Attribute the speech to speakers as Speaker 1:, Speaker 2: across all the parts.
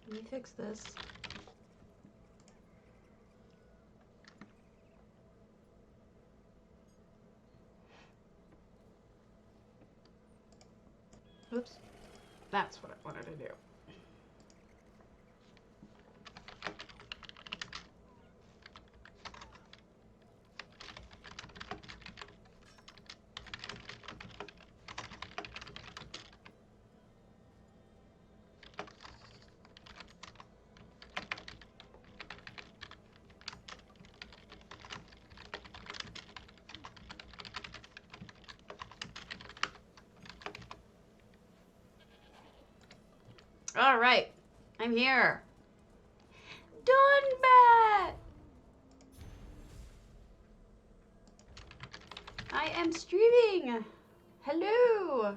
Speaker 1: Let me fix this. Oops. That's what I wanted to do. All right, I'm here. Dunbat! I am streaming. Hello.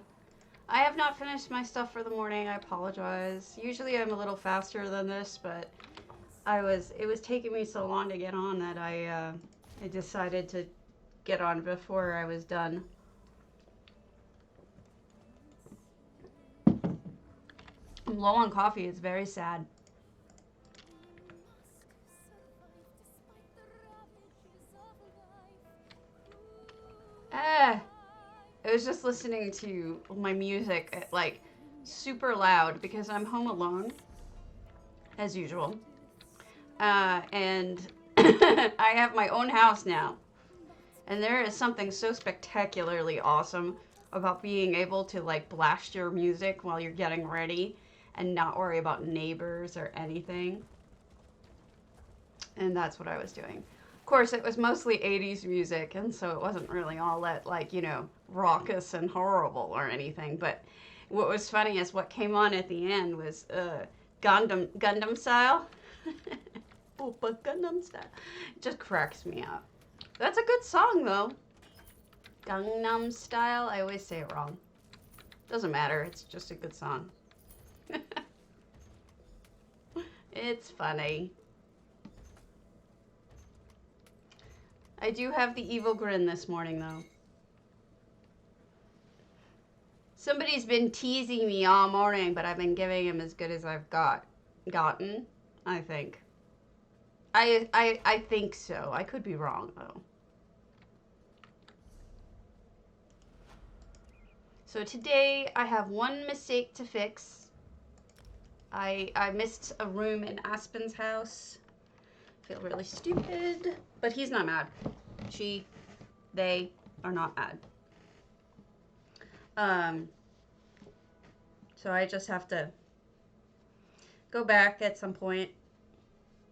Speaker 1: I have not finished my stuff for the morning. I apologize. Usually I'm a little faster than this, but it was taking me so long to get on that I decided to get on before I was done. I'm low on coffee. It's very sad. I was just listening to my music at, like, super loud because I'm home alone, as usual. And I have my own house now. And there is something so spectacularly awesome about being able to, like, blast your music while you're getting ready and not worry about neighbors or anything. And that's what I was doing. Of course, it was mostly 80s music, and so it wasn't really all that, like, you know, raucous and horrible or anything. But what was funny is what came on at the end was Gundam Style. Opa Gundam Style. It just cracks me up. That's a good song, though. Gangnam Style. I always say it wrong. Doesn't matter. It's just a good song. It's funny. I do have the evil grin this morning, though. Somebody's been teasing me all morning, but I've been giving him as good as I've gotten, I think. I think so. I could be wrong, though. So today I have one mistake to fix. I missed a room in Aspen's house. Feel really stupid, but he's not mad. They are not mad. So I just have to go back at some point,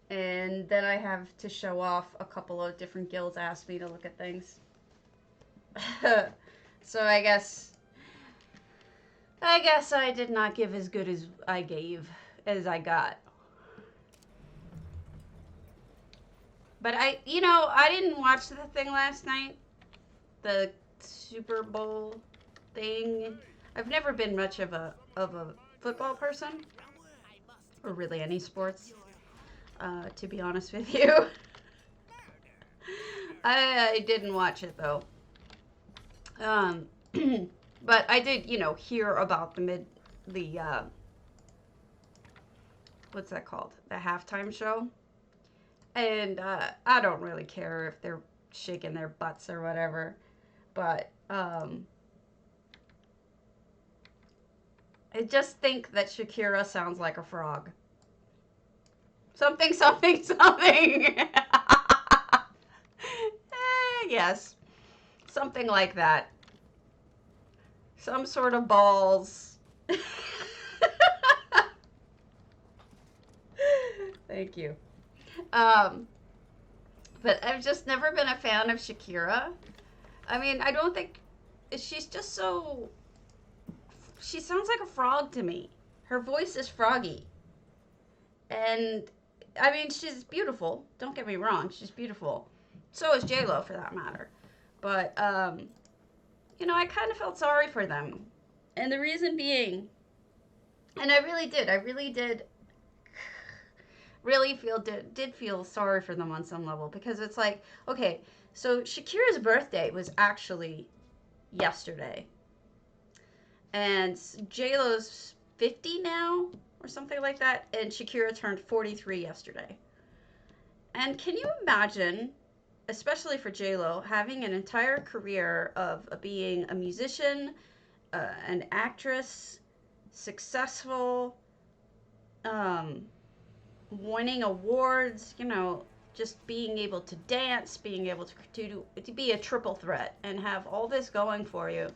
Speaker 1: and then I have to show off a couple of different guilds asked me to look at things. So I guess I did not give as good as I I got. But I didn't watch the thing last night. The Super Bowl thing. I've never been much of a football person, or really any sports, to be honest with you. I didn't watch it though. But I did, hear about the what's that called? The halftime show. And I don't really care if they're shaking their butts or whatever. But I just think that Shakira sounds like a frog. Something, something, something. Yes. Something like that. Some sort of balls. Thank you. But I've just never been a fan of Shakira. I mean, I don't think she's just so. She sounds like a frog to me. Her voice is froggy. And I mean, she's beautiful. Don't get me wrong, she's beautiful. So is J-Lo, for that matter. But I kind of felt sorry for them, and the reason being, and I really did feel sorry for them on some level, because it's like, okay, so Shakira's birthday was actually yesterday, and J-Lo's 50 now, or something like that. And Shakira turned 43 yesterday. And can you imagine, especially for J-Lo, having an entire career of being a musician, an actress, successful, um, winning awards, just being able to dance, being able to be a triple threat and have all this going for you.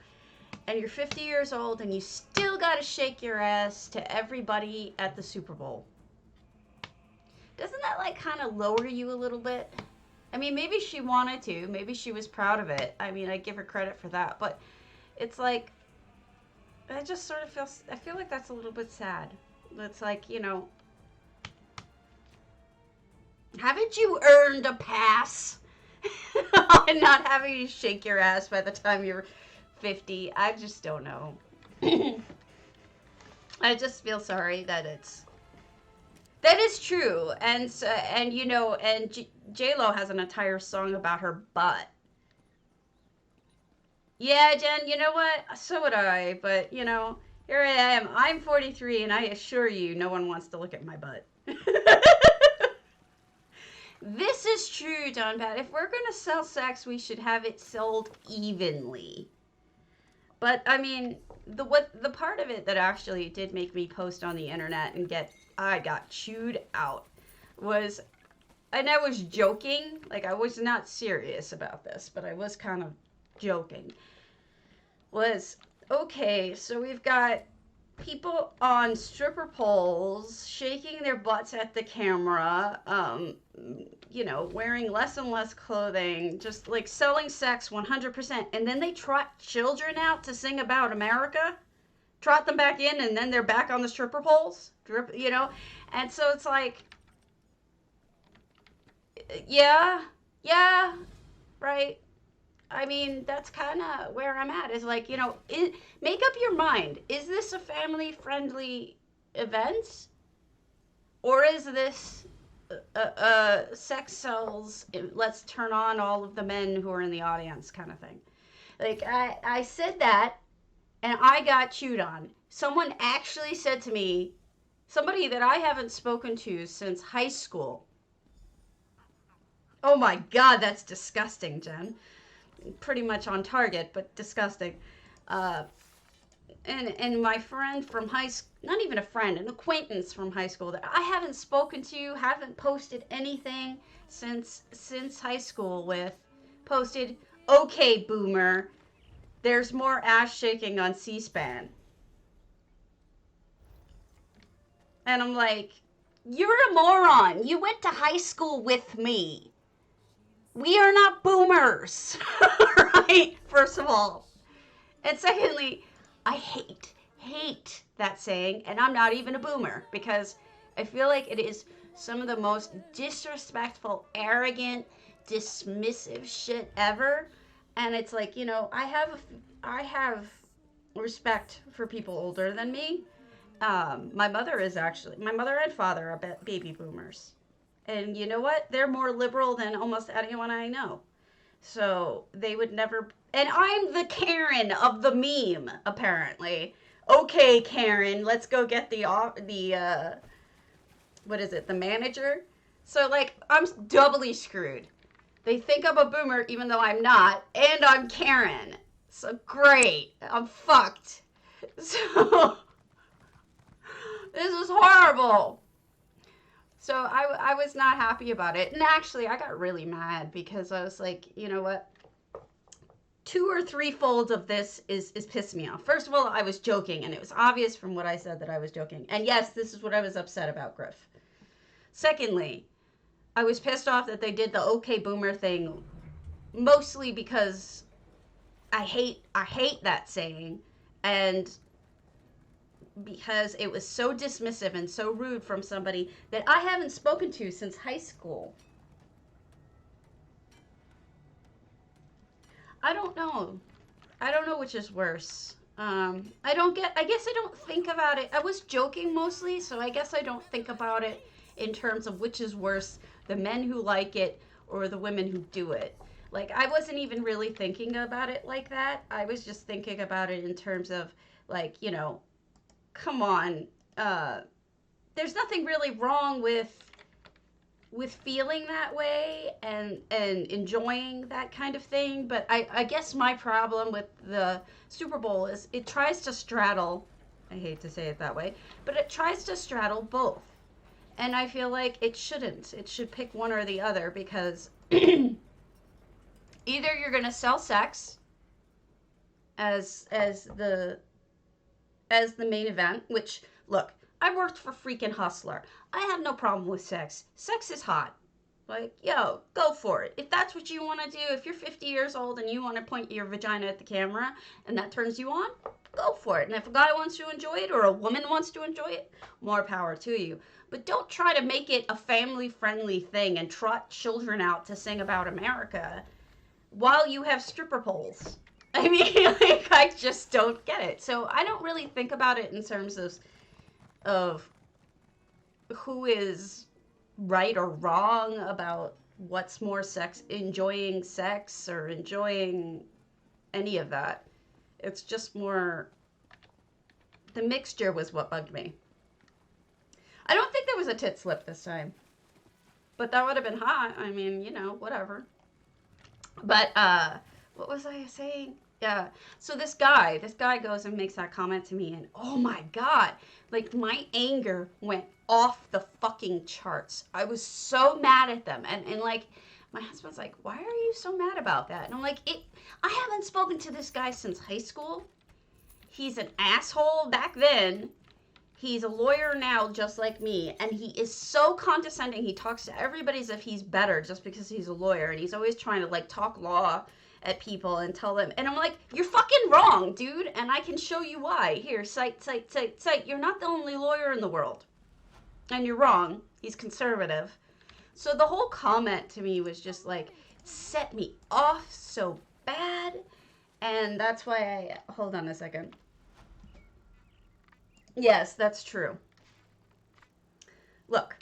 Speaker 1: And you're 50 years old and you still got to shake your ass to everybody at the Super Bowl. Doesn't that like kind of lower you a little bit? I mean, maybe she wanted to. Maybe she was proud of it. I mean, I give her credit for that. But it's like, I just sort of I feel like that's a little bit sad. It's like, haven't you earned a pass on not having to shake your ass by the time you're 50? I just don't know. I just feel sorry that is true. And J-Lo has an entire song about her butt. Yeah, Jen, you know what? So would I. But, here I am. I'm 43, and I assure you no one wants to look at my butt. This is true, John Pat. If we're going to sell sex, we should have it sold evenly. But, I mean, the part of it that actually did make me post on the internet and I got chewed out was, and I was joking, like I was not serious about this, but I was kind of joking, was, okay, so we've got people on stripper poles shaking their butts at the camera, wearing less and less clothing, just like selling sex 100%. And then they trot children out to sing about America, trot them back in, and then they're back on the stripper poles, And so it's like, yeah, right. I mean, that's kind of where I'm at. Is like, make up your mind. Is this a family-friendly event? Or is this sex sells, let's turn on all of the men who are in the audience kind of thing? Like, I said that, and I got chewed on. Someone actually said to me, somebody that I haven't spoken to since high school. Oh my God, that's disgusting, Jen. Pretty much on target, but disgusting. And my friend from high school, not even a friend, an acquaintance from high school that I haven't spoken to, haven't posted anything since high school with, posted, okay, boomer, there's more ass shaking on C-SPAN. And I'm like, you're a moron. You went to high school with me. We are not boomers, right? First of all. And secondly, I hate that saying, and I'm not even a boomer, because I feel like it is some of the most disrespectful, arrogant, dismissive shit ever. And it's like, I have respect for people older than me. My mother and father are baby boomers. And you know what? They're more liberal than almost anyone I know. So they would never... And I'm the Karen of the meme, apparently. Okay, Karen, let's go get the manager? So, like, I'm doubly screwed. They think I'm a boomer even though I'm not, and I'm Karen. So, great. I'm fucked. So, this is horrible. So I was not happy about it. And actually, I got really mad because I was like, you know what? 2 or 3 folds of this is pissing me off. First of all, I was joking, and it was obvious from what I said that I was joking. And yes, this is what I was upset about, Griff. Secondly, I was pissed off that they did the okay boomer thing, mostly because I hate that saying, and because it was so dismissive and so rude from somebody that I haven't spoken to since high school. I don't know which is worse. I guess I don't think about it. I was joking mostly, so I guess I don't think about it in terms of which is worse, the men who like it or the women who do it. Like, I wasn't even really thinking about it like that. I was just thinking about it in terms of, like, come on, there's nothing really wrong with feeling that way and enjoying that kind of thing. But I guess my problem with the Super Bowl is it tries to straddle, I hate to say it that way, but it tries to straddle both. And I feel like it shouldn't. It should pick one or the other, because either you're going to sell sex as the main event, which, look, I worked for freaking Hustler. I have no problem with sex. Sex is hot. Like, yo, go for it. If that's what you want to do, if you're 50 years old and you want to point your vagina at the camera and that turns you on, go for it. And if a guy wants to enjoy it or a woman wants to enjoy it, more power to you. But don't try to make it a family-friendly thing and trot children out to sing about America while you have stripper poles. I mean, like, I just don't get it. So I don't really think about it in terms of who is right or wrong about what's more enjoying sex or enjoying any of that. It's just more, the mixture was what bugged me. I don't think there was a tit slip this time, but that would have been hot. I mean, you know, whatever. But what was I saying? Yeah. So this guy goes and makes that comment to me, and oh my God, like, my anger went off the fucking charts. I was so mad at them. And like, my husband's like, why are you so mad about that? And I'm like, I haven't spoken to this guy since high school. He's an asshole back then. He's a lawyer now, just like me, and he is so condescending. He talks to everybody as if he's better just because he's a lawyer, and he's always trying to, like, talk law at people and tell them, and I'm like, you're fucking wrong, dude, and I can show you why. Here, cite. You're not the only lawyer in the world, and you're wrong. He's conservative. So the whole comment to me was just, like, set me off so bad, and that's why hold on a second. Yes, that's true. Look,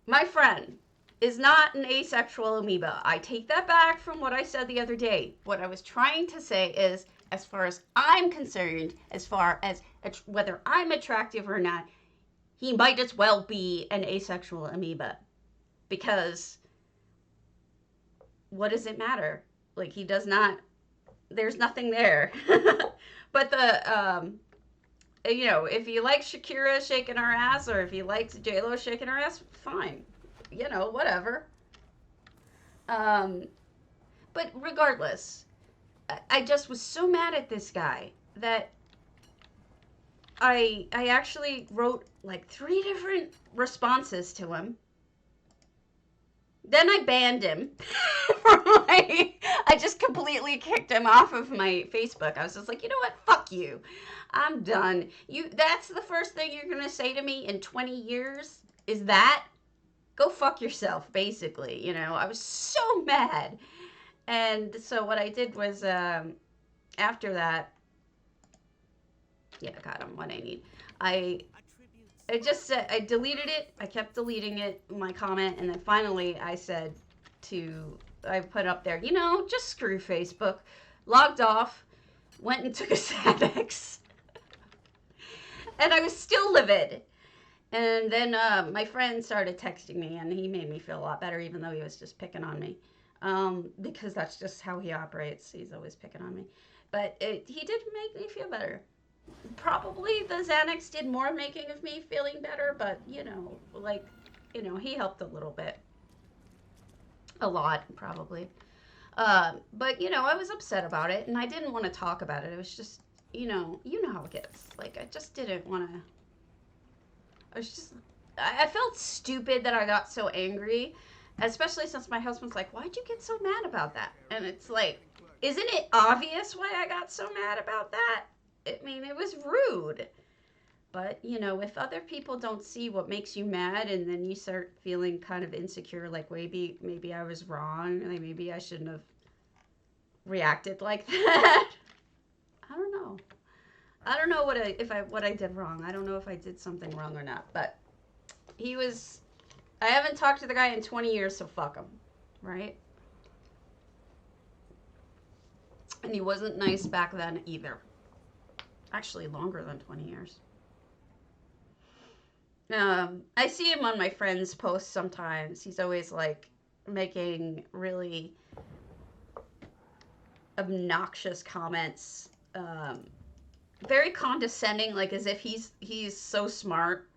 Speaker 1: my friend is not an asexual amoeba. I take that back from what I said the other day. What I was trying to say is, as far as I'm concerned, as far as whether I'm attractive or not, he might as well be an asexual amoeba. Because what does it matter? Like, he does not, there's nothing there. But you know, if he likes Shakira shaking her ass, or if he likes J-Lo shaking her ass, fine. You know, whatever. But regardless, I just was so mad at this guy that I actually wrote like 3 different responses to him. Then I banned him from I just completely kicked him off of my Facebook. I was just like, you know what? Fuck you. I'm done. That's the first thing you're going to say to me in 20 years? Is that? Go fuck yourself, basically. You know, I was so mad. And so what I did was, after that, yeah, I got him what I need. I just said, I deleted it. I kept deleting it, my comment. And then finally I said I put up there, you know, just screw Facebook. Logged off, went and took a Xanax. And I was still livid. And then my friend started texting me, and he made me feel a lot better, even though he was just picking on me. Because that's just how he operates. He's always picking on me. But he did make me feel better. Probably the Xanax did more making of me feeling better, but, you know, like, you know, he helped a little bit. A lot, probably. But, you know, I was upset about it, and I didn't want to talk about it. It was just, you know how it gets. Like, I just didn't want to. I felt stupid that I got so angry, especially since my husband's like, why'd you get so mad about that? And it's like, isn't it obvious why I got so mad about that? I mean, it was rude. But, you know, if other people don't see what makes you mad, and then you start feeling kind of insecure, like maybe I was wrong, like maybe I shouldn't have reacted like that. I don't know. I don't know what I did wrong. I don't know if I did something wrong or not. But I haven't talked to the guy in 20 years, so fuck him, right? And he wasn't nice back then either. Actually, longer than 20 years. I see him on my friend's posts sometimes. He's always like making really obnoxious comments, very condescending, like as if he's so smart.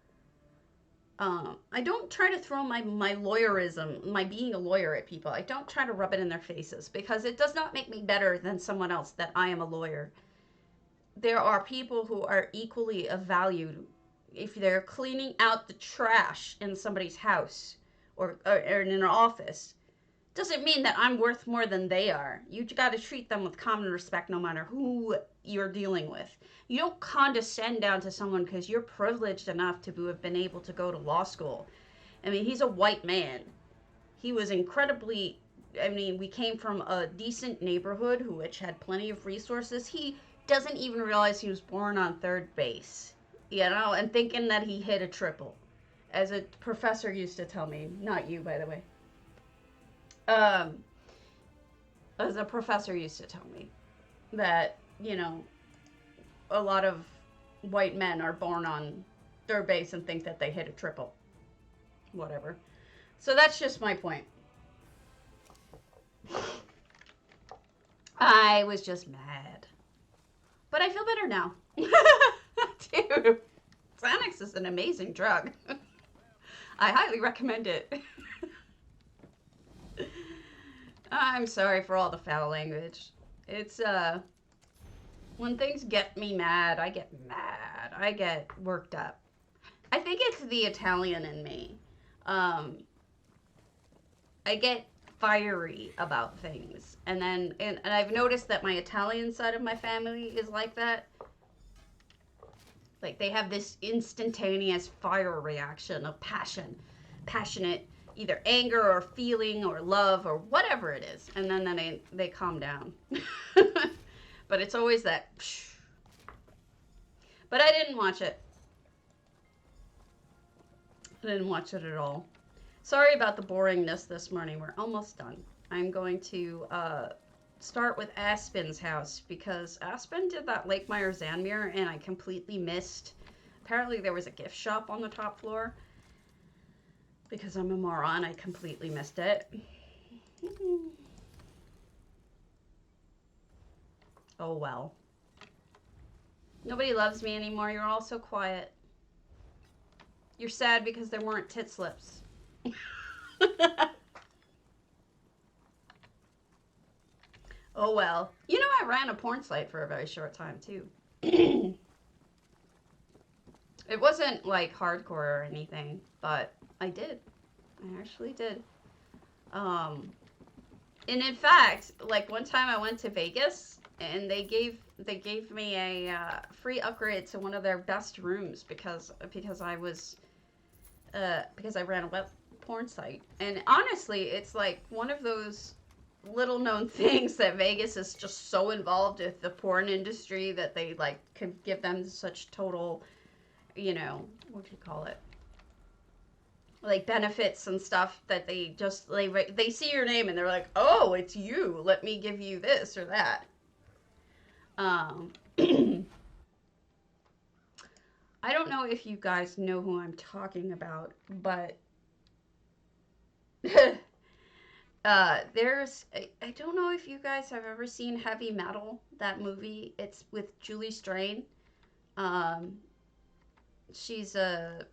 Speaker 1: I don't try to throw my lawyerism, my being a lawyer at people. I don't try to rub it in their faces because it does not make me better than someone else that I am a lawyer. There are people who are equally of value if they're cleaning out the trash in somebody's house or in an office. Doesn't mean that I'm worth more than they are. You got to treat them with common respect no matter who you're dealing with. You don't condescend down to someone because you're privileged enough to have been able to go to law school. I mean, he's a white man. He was incredibly, I mean, we came from a decent neighborhood which had plenty of resources. He doesn't even realize he was born on third base, you know, and thinking that he hit a triple. As a professor used to tell me, not you, by the way. Um, as a professor used to tell me that, you know, a lot of white men are born on third base and think that they hit a triple. Whatever. So that's just my point. I was just mad. But I feel better now. Dude, Fanox is an amazing drug. I highly recommend it. I'm sorry for all the foul language. It's, when things get me mad, I get mad. I get worked up. I think it's the Italian in me. I get fiery about things. And then, and I've noticed that my Italian side of my family is like that. Like, they have this instantaneous fire reaction of passion. Passionate, either anger or feeling or love or whatever it is. And then they calm down. But it's always that. Psh. But I didn't watch it. I didn't watch it at all. Sorry about the boringness this morning. We're almost done. I'm going to start with Aspen's house because Aspen did that Lake Meyer xanmeer and I completely missed. Apparently there was a gift shop on the top floor. Because I'm a moron, I completely missed it. Oh well. Nobody loves me anymore. You're all so quiet. You're sad because there weren't tit slips. Oh well. You know, I ran a porn site for a very short time too. It wasn't like hardcore or anything, but I did. I actually did. And in fact, like one time I went to Vegas and they gave me a free upgrade to one of their best rooms because I was because I ran a web porn site. And honestly, it's like one of those little known things that Vegas is just so involved with the porn industry that they like could give them such total, you know, what do you call it? Like benefits and stuff that they just they see your name and they're like, oh, it's you. Let me give you this or that. I don't know if you guys know who I'm talking about, but there's I don't know if you guys have ever seen Heavy Metal, that movie. It's with Julie Strain. She's a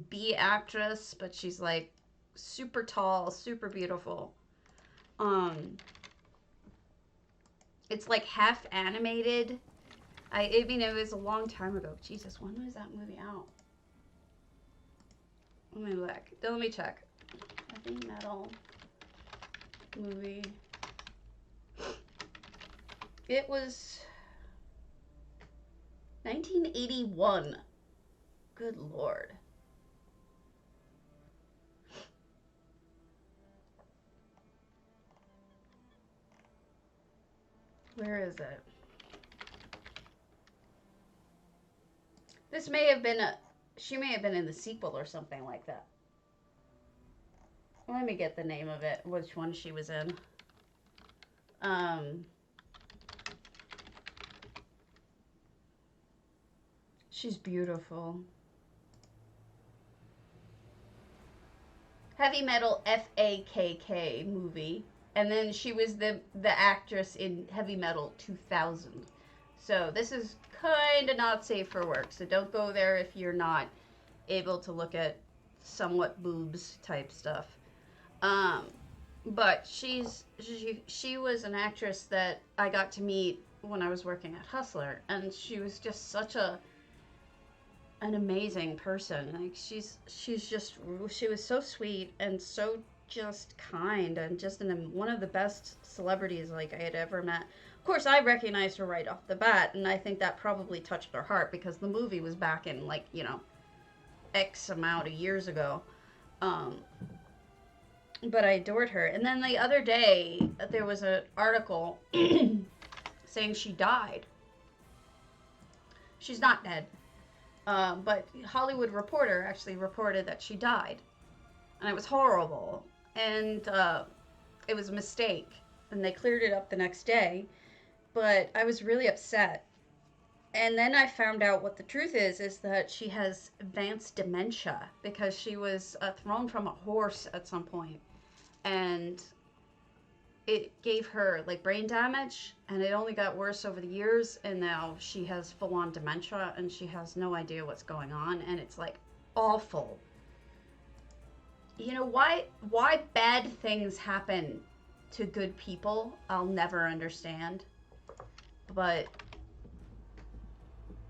Speaker 1: B actress, but she's like super tall, super beautiful. It's like half animated. I mean, it was a long time ago. Jesus, when was that movie out? Let me look. Let me check. Heavy Metal movie. It was 1981. Good Lord. Where is it? This may have been she may have been in the sequel or something like that. Let me get the name of it, which one she was in. She's beautiful. Heavy Metal FAKK movie. And then she was the actress in Heavy Metal 2000. So this is kind of not safe for work. So don't go there if you're not able to look at somewhat boobs type stuff. But she was an actress that I got to meet when I was working at Hustler, and she was just such an amazing person. Like she was so sweet and so just kind and just one of the best celebrities like I had ever met. Of course, I recognized her right off the bat, and I think that probably touched her heart because the movie was back in like, you know, X amount of years ago. But I adored her. And then the other day, there was an article saying she died. She's not dead. But Hollywood Reporter actually reported that she died. And it was horrible. And it was a mistake. And they cleared it up the next day. But I was really upset. And then I found out what the truth is that she has advanced dementia because she was thrown from a horse at some point. And it gave her like brain damage, and it only got worse over the years, and now she has full-on dementia and she has no idea what's going on, and it's like awful. You know, why bad things happen to good people, I'll never understand. But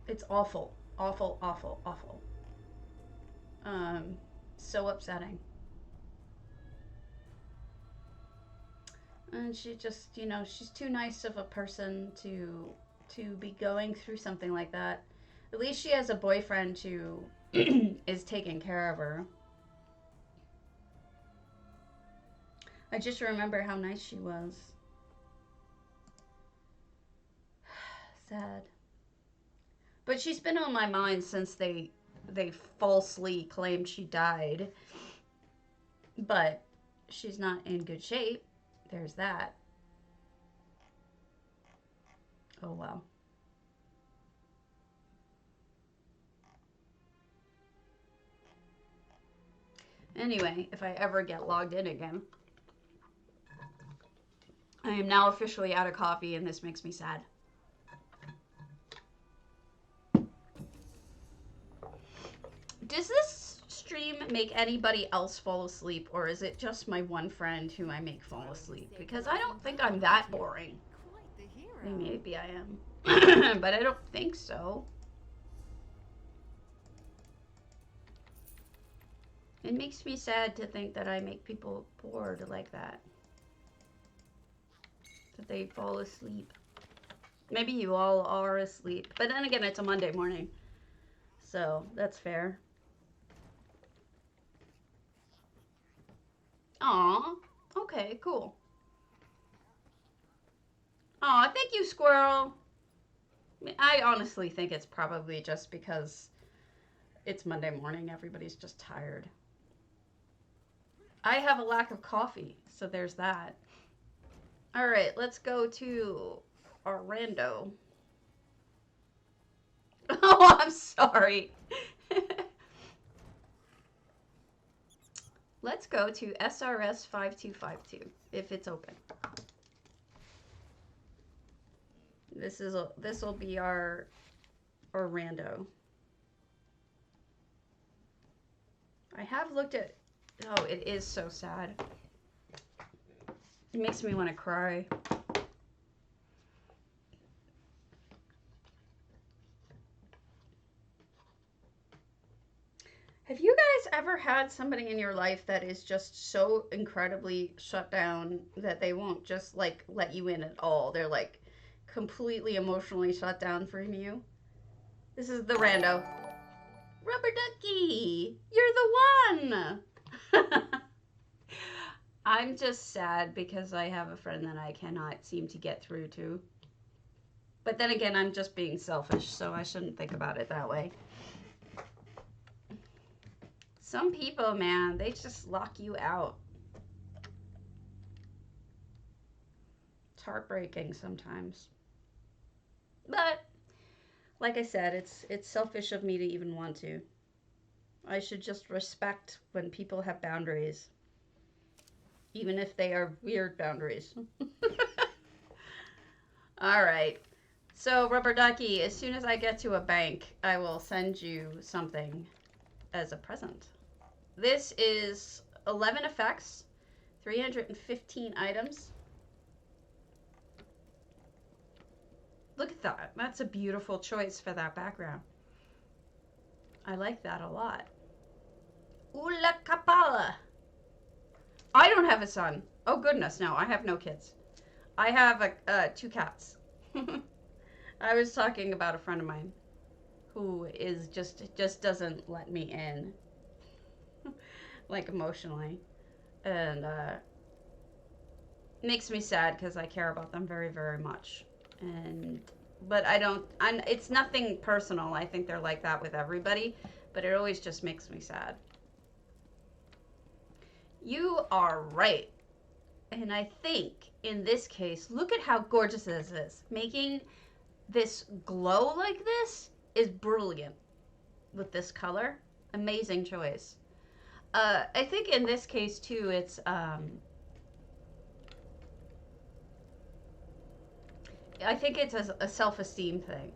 Speaker 1: it's awful. Awful, awful, awful. So upsetting. And she just, you know, she's too nice of a person to be going through something like that. At least she has a boyfriend who is taking care of her. I just remember how nice she was. Sad. But she's been on my mind since they falsely claimed she died. But she's not in good shape. There's that. Oh, well. Anyway, if I ever get logged in again, I am now officially out of coffee, and this makes me sad. Does this stream make anybody else fall asleep, or is it just my one friend who I make fall asleep? Because I don't think I'm that boring. Maybe I am, but I don't think so. It makes me sad to think that I make people bored like that. That they fall asleep. Maybe you all are asleep, but then again, it's a Monday morning, so that's fair. Aw, okay, cool. Aw, thank you, Squirrel. I honestly think it's probably just because it's Monday morning. Everybody's just tired. I have a lack of coffee, so there's that. All right, let's go to our rando. Oh, I'm sorry. Let's go to SRS 5252 if it's open. This will be our rando. I have looked at. Oh, it is so sad. It makes me want to cry. Have you guys ever had somebody in your life that is just so incredibly shut down that they won't just like let you in at all? They're like completely emotionally shut down from you. This is the rando. Rubber Duckie, you're the one. I'm just sad because I have a friend that I cannot seem to get through to. But then again, I'm just being selfish, so I shouldn't think about it that way. Some people, man, they just lock you out. It's heartbreaking sometimes. But, like I said, it's selfish of me to even want to. I should just respect when people have boundaries. even if they are weird boundaries. All right. So, Rubber Ducky, as soon as I get to a bank, I will send you something as a present. This is 11 effects, 315 items. Look at that. That's a beautiful choice for that background. I like that a lot. Ula Kapala. I don't have a son. Oh, goodness, no. I have no kids. I have 2 cats. I was talking about a friend of mine who is just doesn't let me in, like emotionally, and makes me sad because I care about them very, very much. But I don't. It's nothing personal. I think they're like that with everybody, but it always just makes me sad. You are right. And I think in this case, look at how gorgeous this is. Making this glow like this is brilliant with this color. Amazing choice. I think in this case too, it's I think it's a self-esteem thing.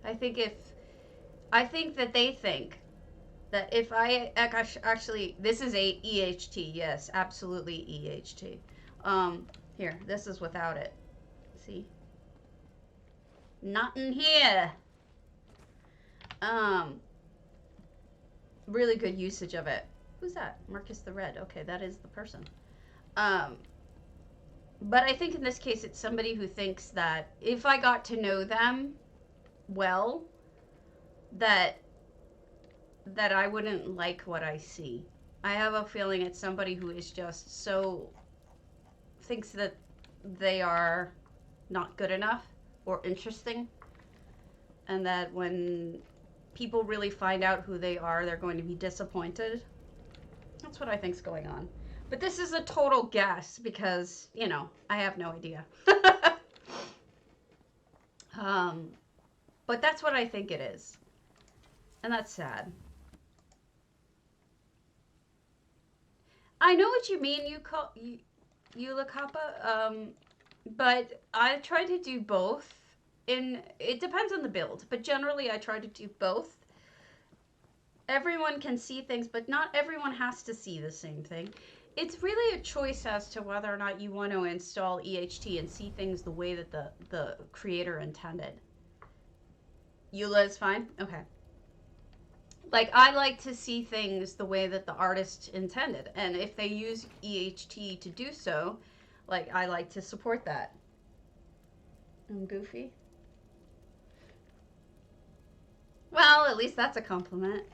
Speaker 1: I think that they think that if I actually, this is a EHT, yes, absolutely EHT. Here, this is without it. See? Not in here. Really good usage of it. Who's that? Marcus the Red. Okay, that is the person. But I think in this case, it's somebody who thinks that if I got to know them well, that I wouldn't like what I see. I have a feeling it's somebody who is just so thinks that they are not good enough or interesting, and that when people really find out who they are, they're going to be disappointed. That's what I think's going on. But this is a total guess because, you know, I have no idea. But that's what I think it is. And that's sad. I know what you mean, Yula Kappa, but I try to do both. It depends on the build, but generally I try to do both. Everyone can see things, but not everyone has to see the same thing. It's really a choice as to whether or not you want to install EHT and see things the way that the creator intended. Eula is fine? Okay. Like, I like to see things the way that the artist intended. And if they use EHT to do so, like, I like to support that. I'm goofy. Well, at least that's a compliment.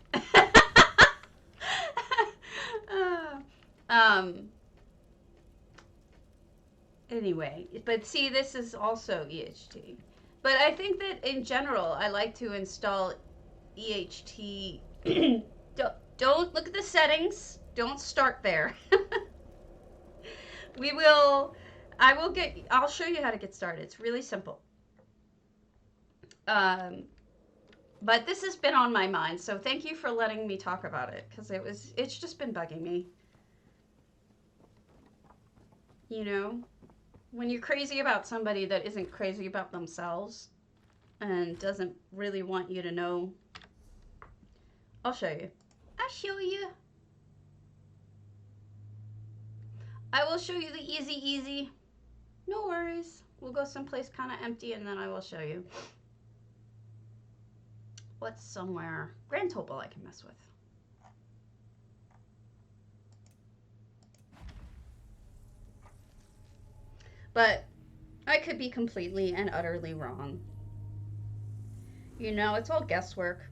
Speaker 1: Anyway, but see, this is also EHT. But I think that in general, I like to install EHT. Don't look at the settings. Don't start there. I'll show you how to get started. It's really simple. But this has been on my mind, so thank you for letting me talk about it, because it's just been bugging me. You know, when you're crazy about somebody that isn't crazy about themselves and doesn't really want you to know. I'll show you. I'll show you. I will show you the easy. No worries. We'll go someplace kind of empty and then I will show you. What's somewhere? Grand Topol I can mess with. But I could be completely and utterly wrong. You know, it's all guesswork.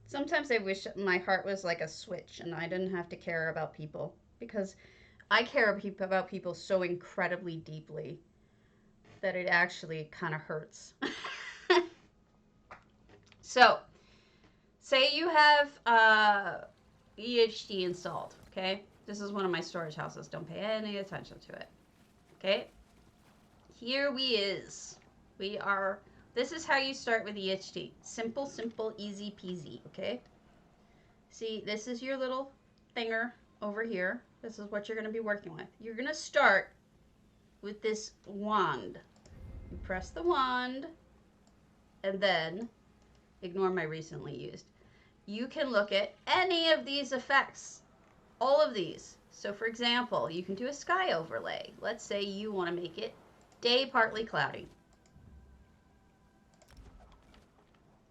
Speaker 1: Sometimes I wish my heart was like a switch and I didn't have to care about people, because I care about people so incredibly deeply that it actually kind of hurts. So, say you have EHT installed, okay? This is one of my storage houses. Don't pay any attention to it, okay? Here we is. This is how you start with EHT. Simple, easy peasy, okay? See, this is your little thinger over here. This is what you're going to be working with. You're going to start with this wand. You press the wand, and then, ignore my recently used, you can look at any of these effects, all of these. So for example, you can do a sky overlay. Let's say you want to make it day partly cloudy.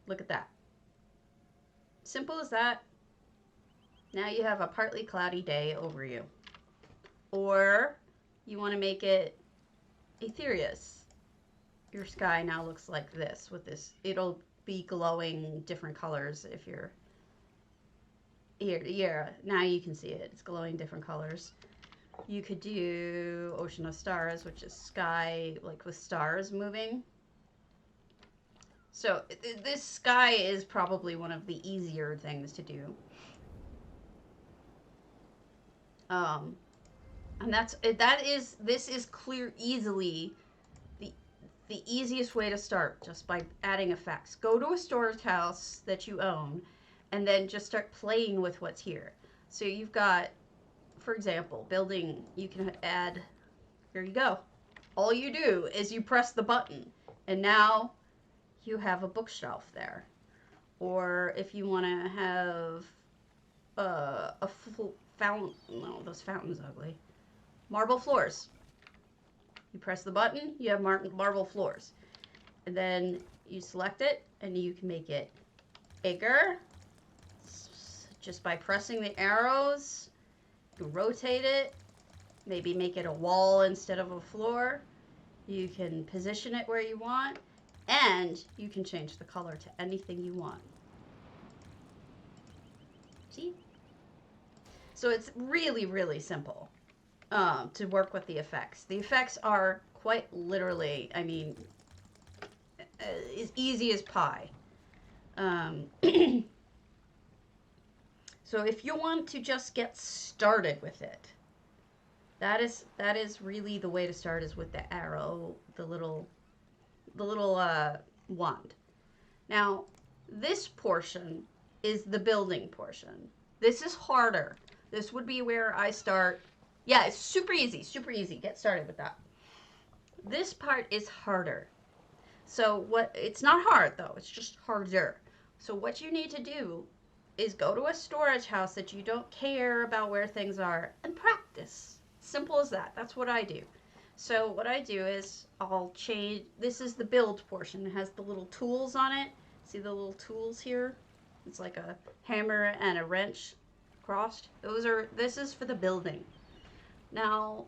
Speaker 1: Look at that. Simple as that. Now you have a partly cloudy day over you. Or you want to make it ethereous. Your sky now looks like this with this. It'll be glowing different colors if you're here. Yeah, now you can see it. It's glowing different colors. You could do Ocean of Stars, which is sky like with stars moving. So this sky is probably one of the easier things to do. And this is clear easily the easiest way to start, just by adding effects. Go to a storage house that you own and then just start playing with what's here. So you've got, for example, building, you can add, here you go. All you do is you press the button and now you have a bookshelf there. Or if you want to have a fountain, no, those fountains ugly. Marble floors. You press the button, you have marble floors. And then you select it and you can make it bigger just by pressing the arrows. You rotate it, maybe make it a wall instead of a floor. You can position it where you want, and you can change the color to anything you want. See? So it's really, really simple to work with the effects. The effects are quite literally, I mean, as easy as pie. So if you want to just get started with it, that is really the way to start, is with the arrow, the little wand. Now, this portion is the building portion. This is harder. This would be where I start. Yeah, it's super easy, super easy. Get started with that. This part is harder. So it's not hard though, it's just harder. So what you need to do is go to a storage house that you don't care about where things are and practice. Simple as that. That's what I do. So what I do is I'll change, this is the build portion. It has the little tools on it. See the little tools here? It's like a hammer and a wrench crossed. This is for the building. Now,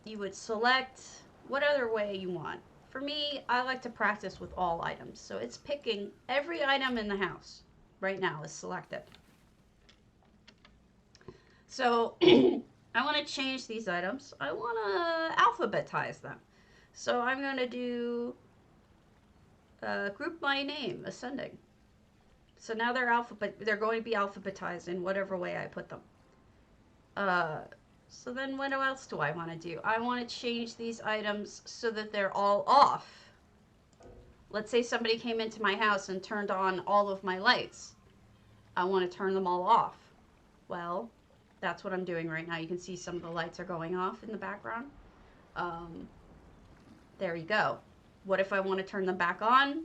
Speaker 1: you would select what other way you want. For me, I like to practice with all items. So it's picking every item in the house right now is selected. So I want to change these items. I want to alphabetize them. So I'm going to do group by name, ascending. So now they're going to be alphabetized in whatever way I put them. So then what else do I want to do? I want to change these items so that they're all off. Let's say somebody came into my house and turned on all of my lights. I want to turn them all off. Well, that's what I'm doing right now. You can see some of the lights are going off in the background. There you go. What if I want to turn them back on?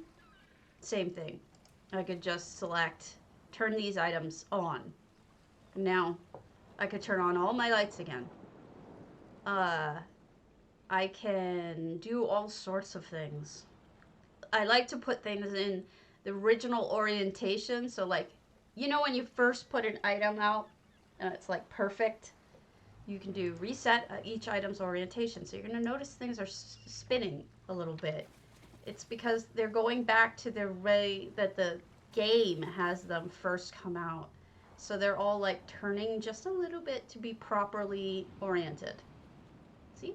Speaker 1: Same thing. I could just select, turn these items on. Now, I could turn on all my lights again. I can do all sorts of things. I like to put things in the original orientation. So like, you know when you first put an item out and it's like perfect? You can do reset each item's orientation. So you're going to notice things are spinning a little bit. It's because they're going back to the way that the game has them first come out. So they're all like turning just a little bit to be properly oriented. See?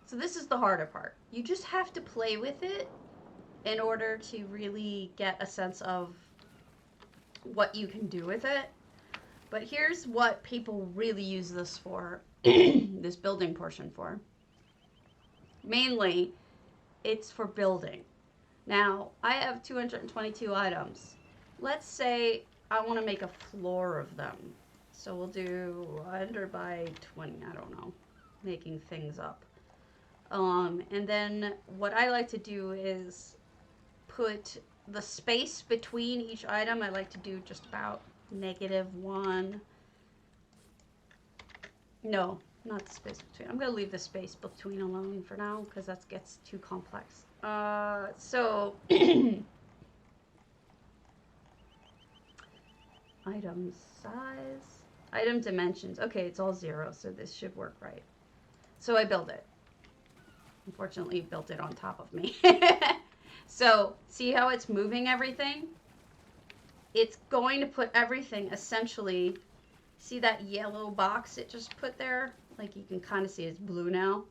Speaker 1: So this is the harder part. You just have to play with it in order to really get a sense of what you can do with it. But here's what people really use this for, this building portion for. Mainly, it's for building. Now, I have 222 items. let's say I want to make a floor of them. So we'll do 100 by 20, I don't know, making things up. And then what I like to do is put the space between each item. I like to do just about -1. No, not the space between. I'm going to leave the space between alone for now because that gets too complex. So item size, item dimensions. Okay, it's all 0, so this should work right. So I build it. Unfortunately, it built it on top of me. So see how it's moving everything? It's going to put everything essentially, see that yellow box it just put there? Like you can kind of see it's blue now.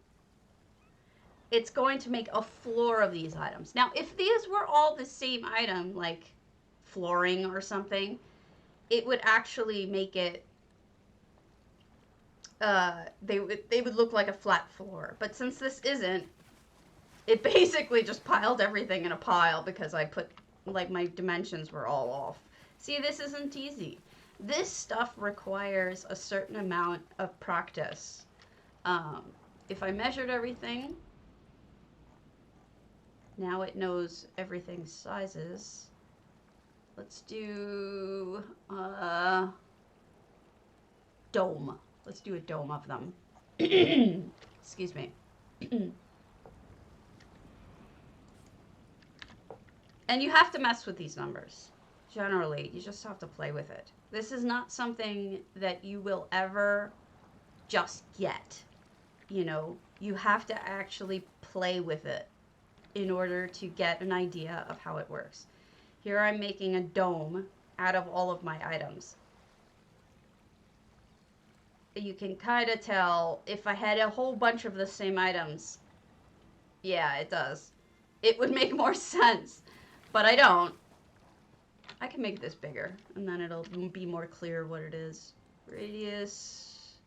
Speaker 1: It's going to make a floor of these items. Now, if these were all the same item, like flooring or something, it would actually make it, they would look like a flat floor. But since this isn't, it basically just piled everything in a pile because I put, like, my dimensions were all off. See, this isn't easy. This stuff requires a certain amount of practice. If I measured everything, now it knows everything's sizes. Let's do dome. Let's do a dome of them. Excuse me. And you have to mess with these numbers. Generally, you just have to play with it. This is not something that you will ever just get. You know, you have to actually play with it in order to get an idea of how it works. Here I'm making a dome out of all of my items. You can kind of tell if I had a whole bunch of the same items. Yeah, it does. It would make more sense, but I don't. I can make this bigger, and then it'll be more clear what it is. Radius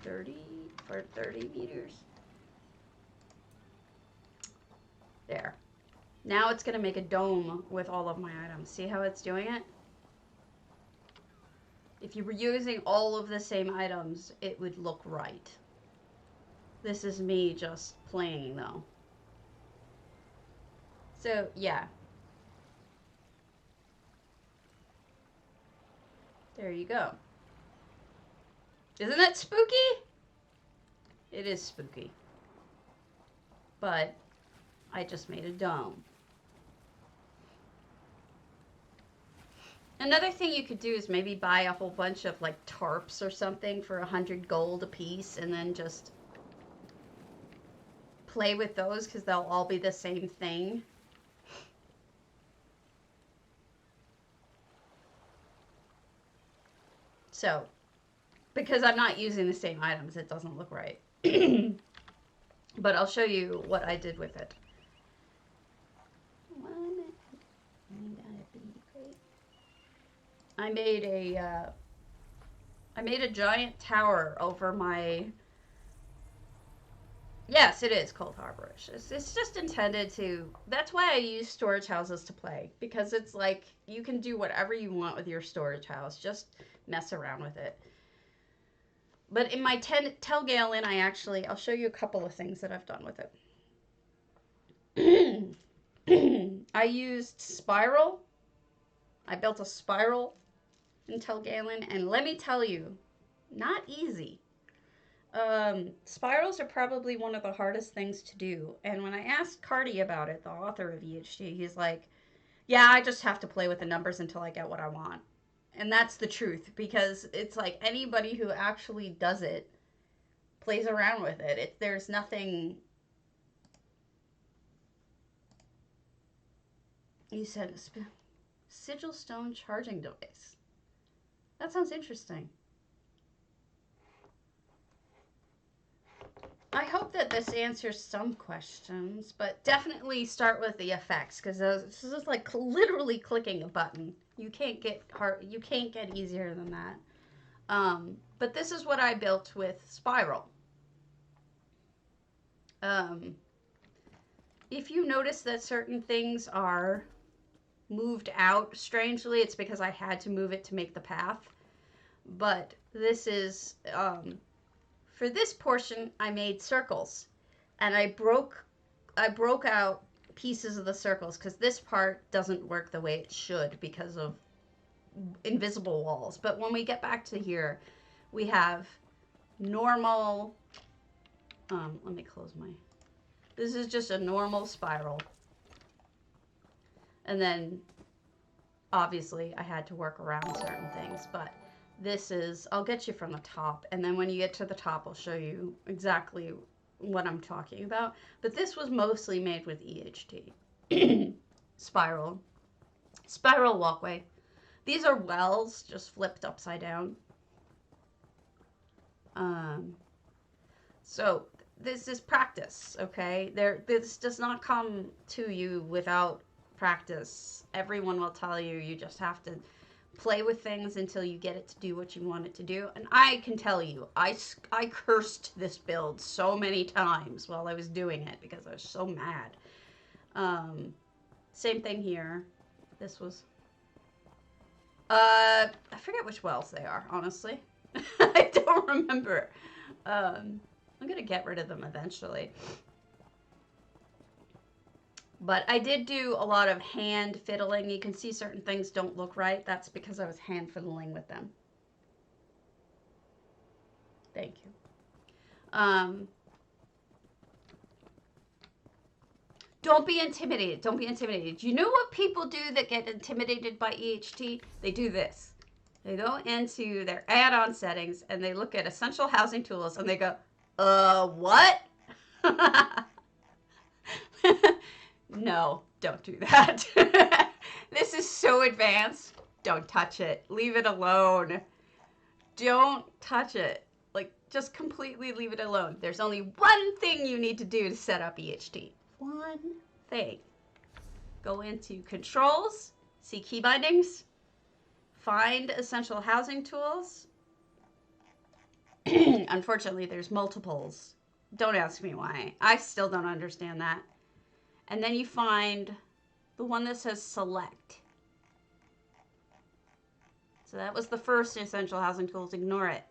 Speaker 1: 30 for 30 meters. There. Now it's going to make a dome with all of my items. See how it's doing it? If you were using all of the same items, it would look right. This is me just playing, though. So, yeah. There you go. Isn't it spooky? It is spooky. But I just made a dome. Another thing you could do is maybe buy a whole bunch of like tarps or something for 100 gold a piece and then just play with those because they'll all be the same thing. So, because I'm not using the same items, it doesn't look right. But I'll show you what I did with it. I made a giant tower over my. Yes, it is cold harborish. It's just intended to. That's why I use storage houses to play, because it's like you can do whatever you want with your storage house. Just mess around with it. But in my Telgalen, I'll show you a couple of things that I've done with it. I used spiral. I built a spiral in Telgalen, and let me tell you, not easy. Spirals are probably one of the hardest things to do. And when I asked Cardi about it, the author of EHG, he's like, yeah, I just have to play with the numbers until I get what I want. And that's the truth, because it's like anybody who actually does it plays around with it. There's nothing. You said sigil stone charging device. That sounds interesting. I hope that this answers some questions, but definitely start with the effects, because this is like literally clicking a button. You can't get easier than that. But this is what I built with spiral. If you notice that certain things are moved out strangely, it's because I had to move it to make the path. But this is, for this portion, I made circles. And I broke out pieces of the circles because this part doesn't work the way it should because of invisible walls. But when we get back to here, we have normal, let me close my, this is just a normal spiral. And then obviously I had to work around certain things, but this is, I'll get you from the top, and then when you get to the top I'll show you exactly what I'm talking about. But this was mostly made with EHT. Spiral walkway. These are wells just flipped upside down. So this is practice, okay? This does not come to you without practice. Everyone will tell you you just have to play with things until you get it to do what you want it to do. And I can tell you, I cursed this build so many times while I was doing it because I was so mad. Same thing here. This was, I forget which wells they are, honestly. I don't remember. I'm gonna get rid of them eventually. But I did do a lot of hand fiddling. You can see certain things don't look right. That's because I was hand fiddling with them. Thank you. Don't be intimidated. Don't be intimidated. You know what people do that get intimidated by EHT? They do this. They go into their add-on settings and they look at essential housing tools and they go, what? No, don't do that. This is so advanced. Don't touch it. Leave it alone. Don't touch it. Like, just completely leave it alone. There's only one thing you need to do to set up EHT. One thing. Go into controls, see key bindings, find essential housing tools. Unfortunately, there's multiples. Don't ask me why. I still don't understand that. And then you find the one that says select. So that was the first essential housing tools. Ignore it.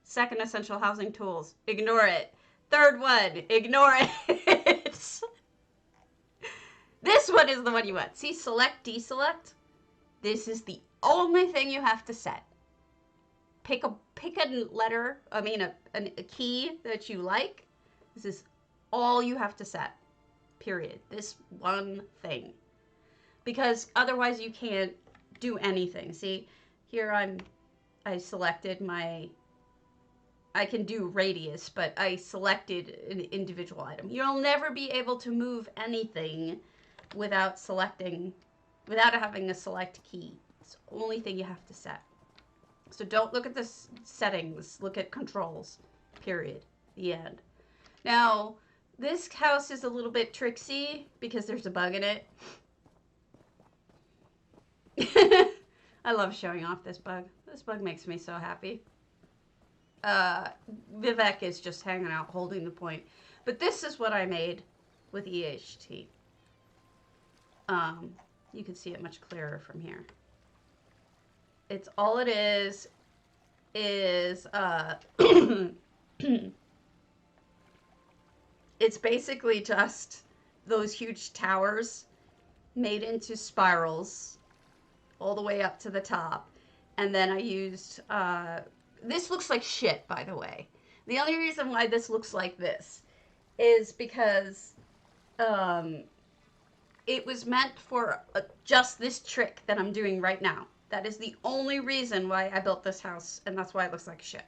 Speaker 1: Second essential housing tools. Ignore it. Third one. Ignore it. This one is the one you want. See, select, deselect. This is the only thing you have to set. Pick a letter, a key that you like. This is all you have to set. Period. This one thing. Because otherwise you can't do anything. See, here I selected I can do radius, but I selected an individual item. You'll never be able to move anything without having a select key. It's the only thing you have to set. So don't look at the settings, look at controls, period, the end. Now, this house is a little bit tricksy because there's a bug in it. I love showing off this bug. This bug makes me so happy. Vivek is just hanging out holding the point. But this is what I made with EHT. You can see it much clearer from here. It's all it is it's basically just those huge towers made into spirals all the way up to the top. And then I used, this looks like shit, by the way. The only reason why this looks like this is because it was meant for just this trick that I'm doing right now. That is the only reason why I built this house, and that's why it looks like shit.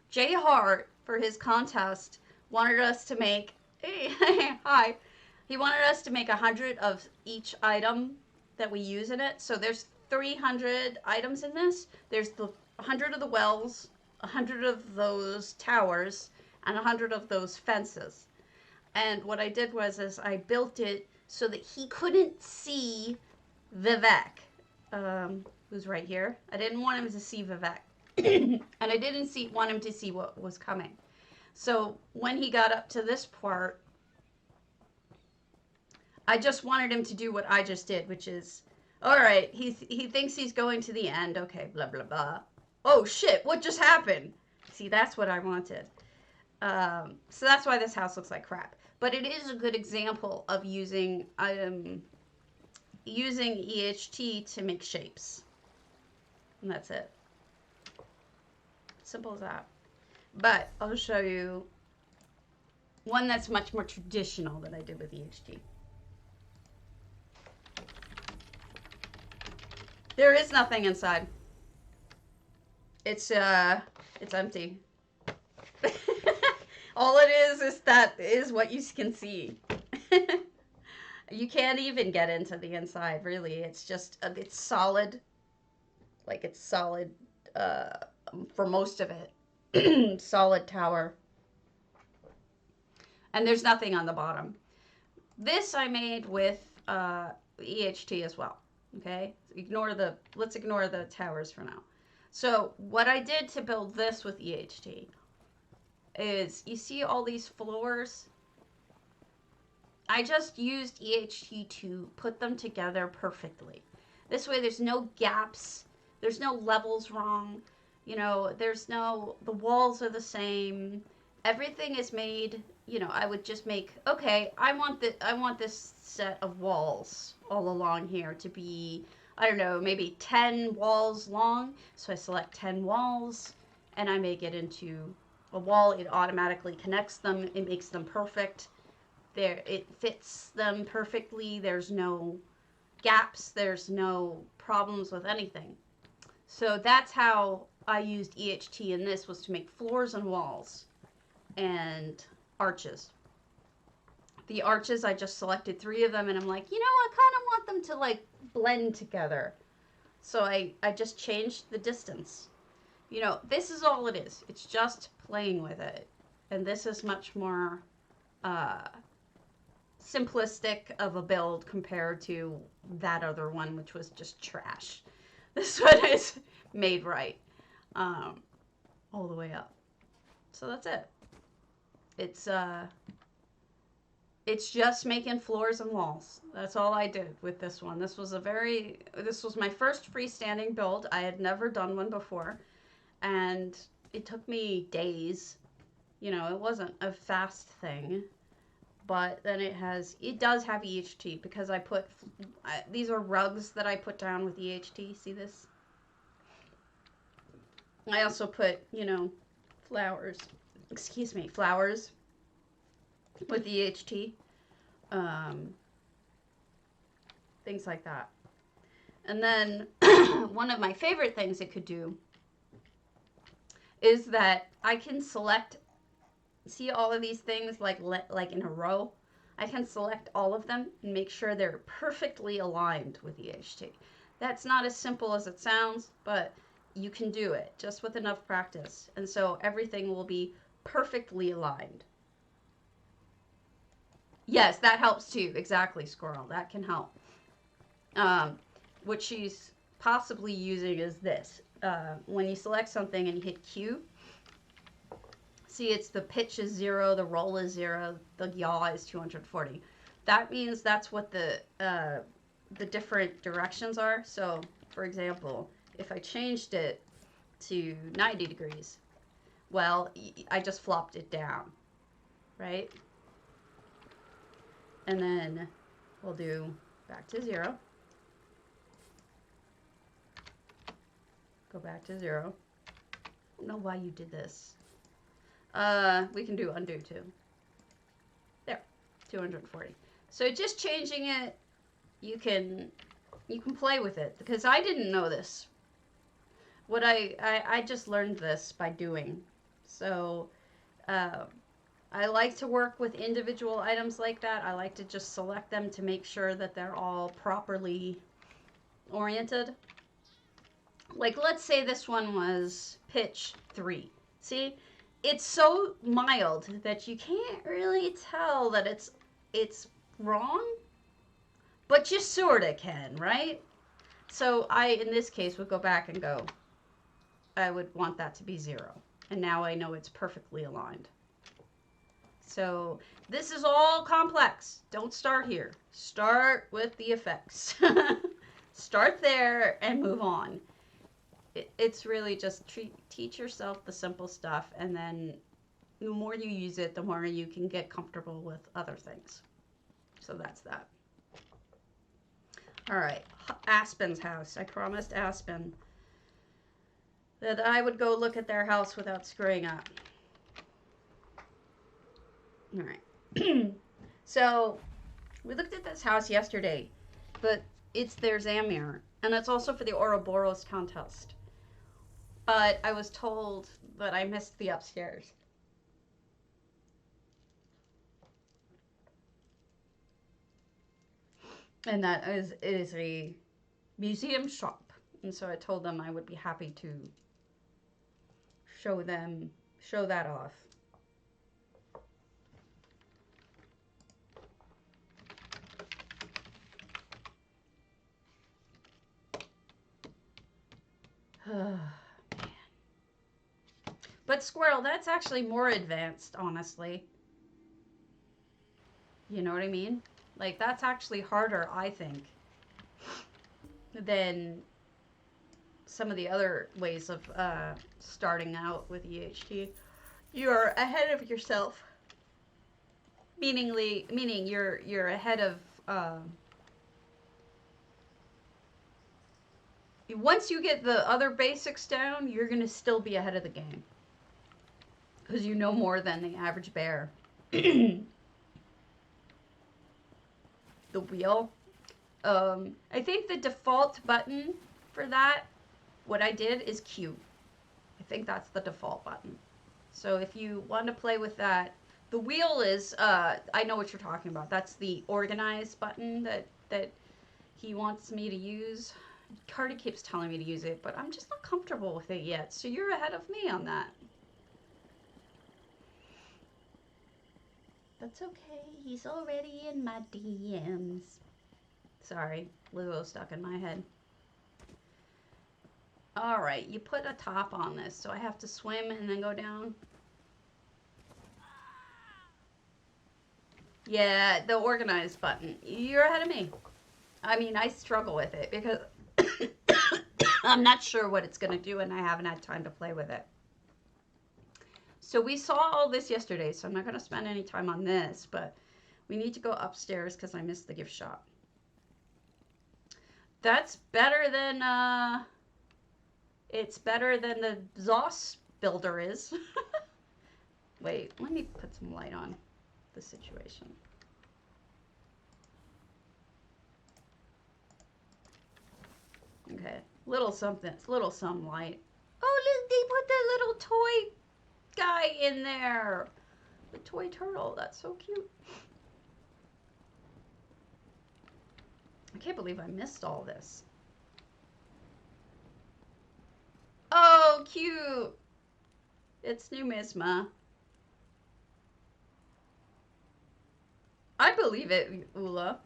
Speaker 1: Jay Hart, for his contest, wanted us to make, hi. He wanted us to make 100 of each item that we use in it. So there's 300 items in this. There's the 100 of the wells, 100 of those towers, and 100 of those fences. And what I did was I built it so that he couldn't see Vivek, who's right here. I didn't want him to see Vivek. And I didn't want him to see what was coming. So when he got up to this part, I just wanted him to do what I just did, which is, all right, he thinks he's going to the end. Okay, blah, blah, blah. Oh, shit, what just happened? See, that's what I wanted. So that's why this house looks like crap. But it is a good example of using EHT to make shapes. And that's it. Simple as that. But I'll show you one that's much more traditional that I did with EHT. There is nothing inside. It's empty. All it is what you can see. You can't even get into the inside, really. It's just, it's solid. Like, it's solid, for most of it. Solid tower. And there's nothing on the bottom. This I made with EHT as well. Okay? Let's ignore the towers for now. So what I did to build this with EHT is, you see all these floors? I just used EHT to put them together perfectly. This way there's no gaps, there's no levels wrong, you know, the walls are the same, everything is made, you know, I would just make, okay, I want this set of walls all along here to be, I don't know, maybe 10 walls long. So I select 10 walls and I make it into a wall. It automatically connects them. It makes them perfect. It fits them perfectly. There's no gaps. There's no problems with anything. So that's how I used EHT in this, was to make floors and walls and arches. The arches, I just selected 3 of them and I'm like, you know, I kind of want them to like blend together. So I just changed the distance. You know, this is all it is. It's just playing with it. And this is much more simplistic of a build compared to that other one, which was just trash. This one is made right, all the way up. So that's it. It's just making floors and walls. That's all I did with this one. This was my first freestanding build. I had never done one before, and it took me days. You know, it wasn't a fast thing, but then it does have EHT, because these are rugs that I put down with EHT. See this? I also put, you know, flowers with EHT, things like that. And then one of my favorite things it could do is that I can select, see all of these things like in a row? I can select all of them and make sure they're perfectly aligned with EHT. That's not as simple as it sounds, but you can do it just with enough practice. And so everything will be perfectly aligned. Yes, that helps too. Exactly, Squirrel. That can help. What she's possibly using is this. When you select something and you hit Q, see, it's the pitch is 0, the roll is 0, the yaw is 240. That means that's what the different directions are. So, for example, if I changed it to 90 degrees, well, I just flopped it down, right? And then we'll do back to 0. Go back to 0. I don't know why you did this. We can do undo too. There, 240. So just changing it, you can play with it, because I didn't know this. What I just learned this by doing. So I like to work with individual items like that. I like to just select them to make sure that they're all properly oriented. Like, let's say this one was pitch 3. See? It's so mild that you can't really tell that it's wrong, but you sorta can, right? So I, in this case, would go back and go, I would want that to be 0. And now I know it's perfectly aligned. So this is all complex. Don't start here. Start with the effects. Start there and move on. It's really just teach yourself the simple stuff, and then the more you use it, the more you can get comfortable with other things. So that's that. All right, Aspen's house. I promised Aspen that I would go look at their house without screwing up. All right. So we looked at this house yesterday, but it's their xanmeer, and it's also for the Ouroboros contest. But I was told that I missed the upstairs. And that is a museum shop. And so I told them I would be happy to show that off. Man. But Squirrel, that's actually more advanced, honestly. You know what I mean? Like, that's actually harder, I think, than some of the other ways of starting out with EHT. You're ahead of yourself. Meaning you're ahead of once you get the other basics down, you're gonna still be ahead of the game because you know more than the average bear. The wheel. I think the default button for that, what I did is Q. I think that's the default button. So if you want to play with that, the wheel is, I know what you're talking about. That's the organize button that he wants me to use. Cardi keeps telling me to use it, but I'm just not comfortable with it yet. So you're ahead of me on that. That's okay. He's already in my DMs. Sorry, Luo stuck in my head. All right, you put a top on this, so I have to swim and then go down. Yeah, the organize button. You're ahead of me. I mean, I struggle with it because I'm not sure what it's going to do and I haven't had time to play with it. So we saw all this yesterday, so I'm not going to spend any time on this, but we need to go upstairs because I missed the gift shop. That's better than, it's better than the Zoss builder is. Wait, let me put some light on the situation. Okay, little something, little some light. Oh, look, they put that little toy guy in there. The toy turtle, that's so cute. I can't believe I missed all this. Oh, cute. It's Numisma. I believe it, Ula.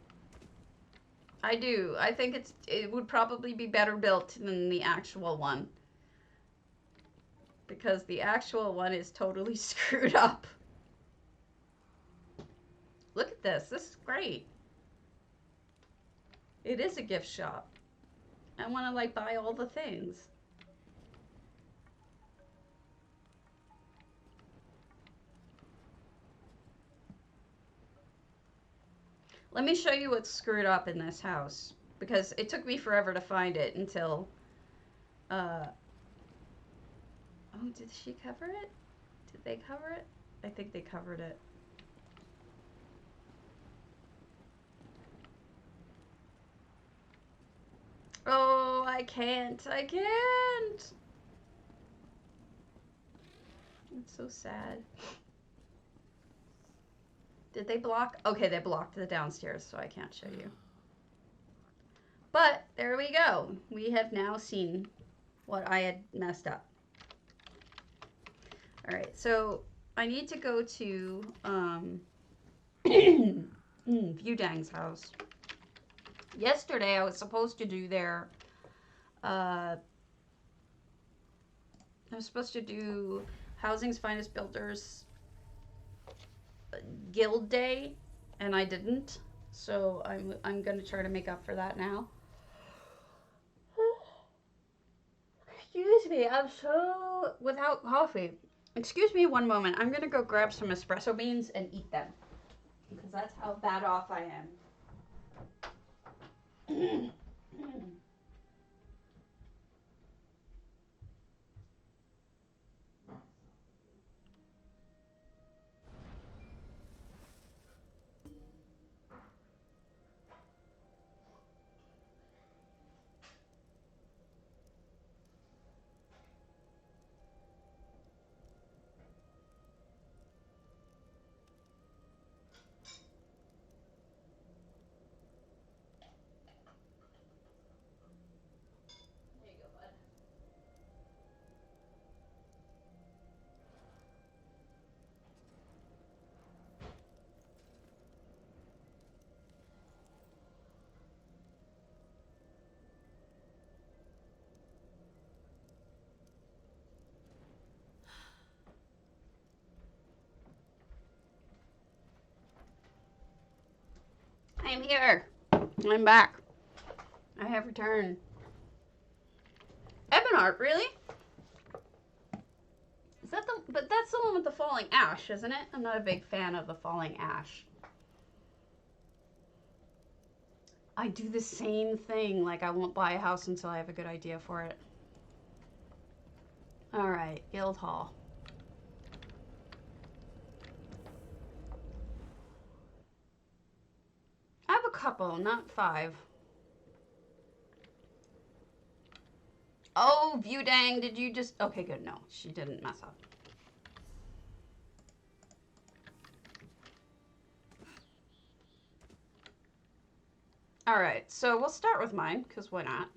Speaker 1: I do. I think it would probably be better built than the actual one. Because the actual one is totally screwed up. Look at this. This is great. It is a gift shop. I want to like buy all the things. Let me show you what's screwed up in this house. Because it took me forever to find it until... oh, did she cover it? Did they cover it? I think they covered it. Oh, I can't. I can't. It's so sad. Did they block? Okay, they blocked the downstairs, so I can't show you. But there we go. We have now seen what I had messed up. All right, so I need to go to Viewdang's house. Yesterday, I was supposed to do their, I was supposed to do Housing's Finest Builders guild day, and I didn't. So I'm gonna try to make up for that now. Excuse me, I'm so without coffee. Excuse me one moment. I'm gonna go grab some espresso beans and eat them. Because that's how bad off I am. I'm here. I'm back. I have returned. Ebonheart, really? Is that the? But that's the one with the falling ash, isn't it? I'm not a big fan of the falling ash. I do the same thing. Like, I won't buy a house until I have a good idea for it. All right, Guild Hall. I have a couple, not 5. Oh, Viewdang, did you just... Okay, good. No, she didn't mess up. All right, so we'll start with mine, because why not?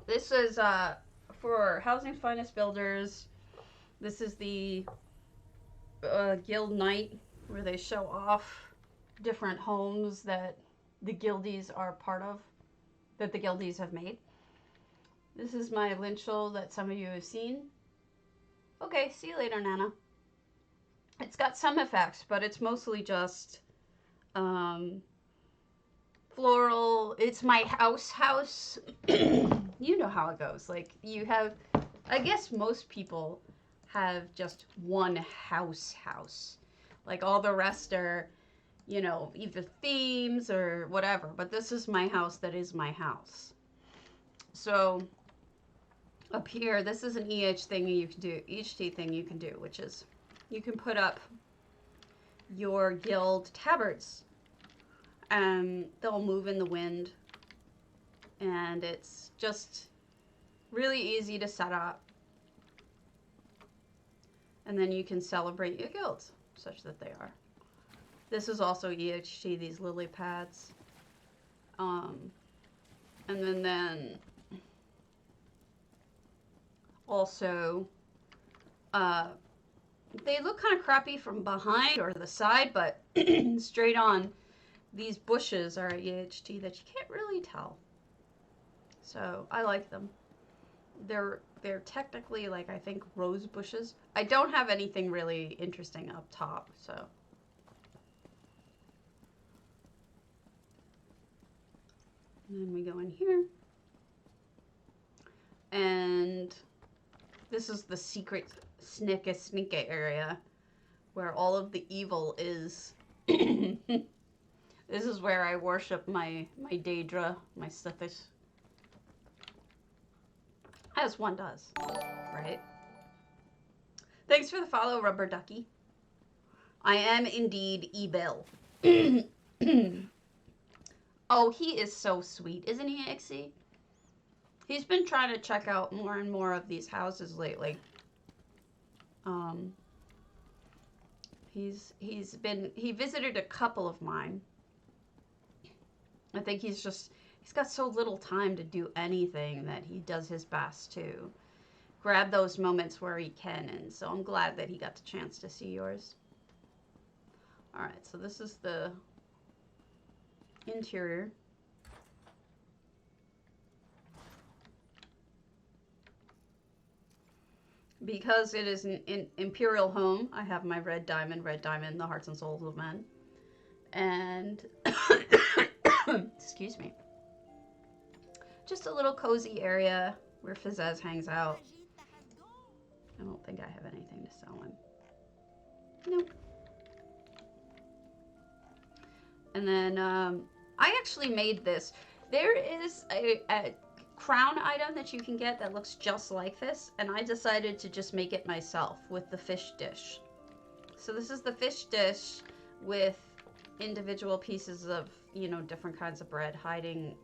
Speaker 1: This is for Housing's Finest Builders. This is the Guild Night, where they show off different homes that the guildies are part of, that the guildies have made. This is my Linchal that some of you have seen. Okay, see you later, Nana. It's got some effects, but it's mostly just floral. It's my house. You know how it goes. Like, you have, I guess most people have just one house. Like, all the rest are, you know, either themes or whatever. But this is my house that is my house. So up here, this is an EHT thing you can do, which is you can put up your guild tabards, and they'll move in the wind, and it's just really easy to set up, and then you can celebrate your guilds such that they are. This is also EHT, these lily pads, and then also they look kind of crappy from behind or the side, but straight on, these bushes are EHT that you can't really tell. So I like them. They're technically, like, I think rose bushes. I don't have anything really interesting up top, so. And then we go in here. And this is the secret sneaky area where all of the evil is. This is where I worship my Daedra, my Sithis. As one does, right? Thanks for the follow, Rubber Duckie. I am indeed Ebel. Oh, he is so sweet, isn't he, Ixie? He's been trying to check out more and more of these houses lately. He visited a couple of mine. I think he's got so little time to do anything that he does his best to grab those moments where he can, and so I'm glad that he got the chance to see yours. All right, so this is the interior. Because it is an imperial home, I have my red diamond, the hearts and souls of men. And, excuse me, just a little cozy area where Fizzaz hangs out. I don't think I have anything to sell him. Nope. And then, I actually made this. There is a crown item that you can get that looks just like this, and I decided to just make it myself with the fish dish. So this is the fish dish with individual pieces of, you know, different kinds of bread hiding,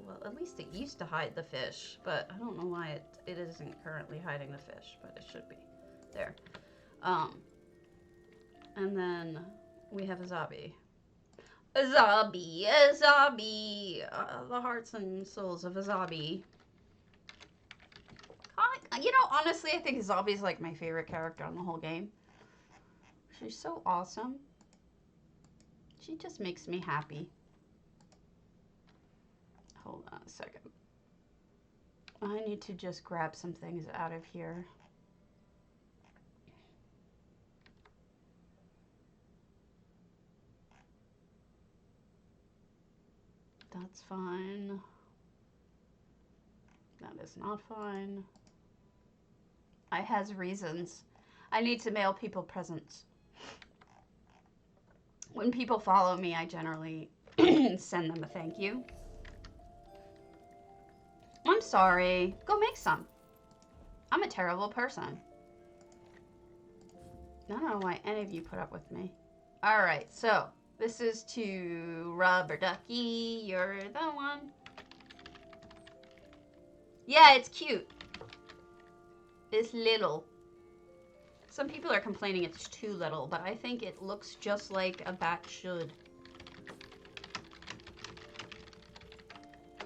Speaker 1: well, at least it used to hide the fish, but I don't know why it isn't currently hiding the fish, but it should be. There. And then we have a zombie. A zombie, the hearts and souls of a zombie. You know, honestly, I think Zombie's like my favorite character on the whole game. She's so awesome. She just makes me happy. Hold on a second. I need to just grab some things out of here. That's fine. That is not fine. I has reasons. I need to mail people presents. When people follow me, I generally send them a thank you. I'm sorry. Go make some. I'm a terrible person. I don't know why any of you put up with me. Alright, so this is to Rubber Duckie. You're the one. Yeah, it's cute. It's little. Some people are complaining it's too little, but I think it looks just like a bat should.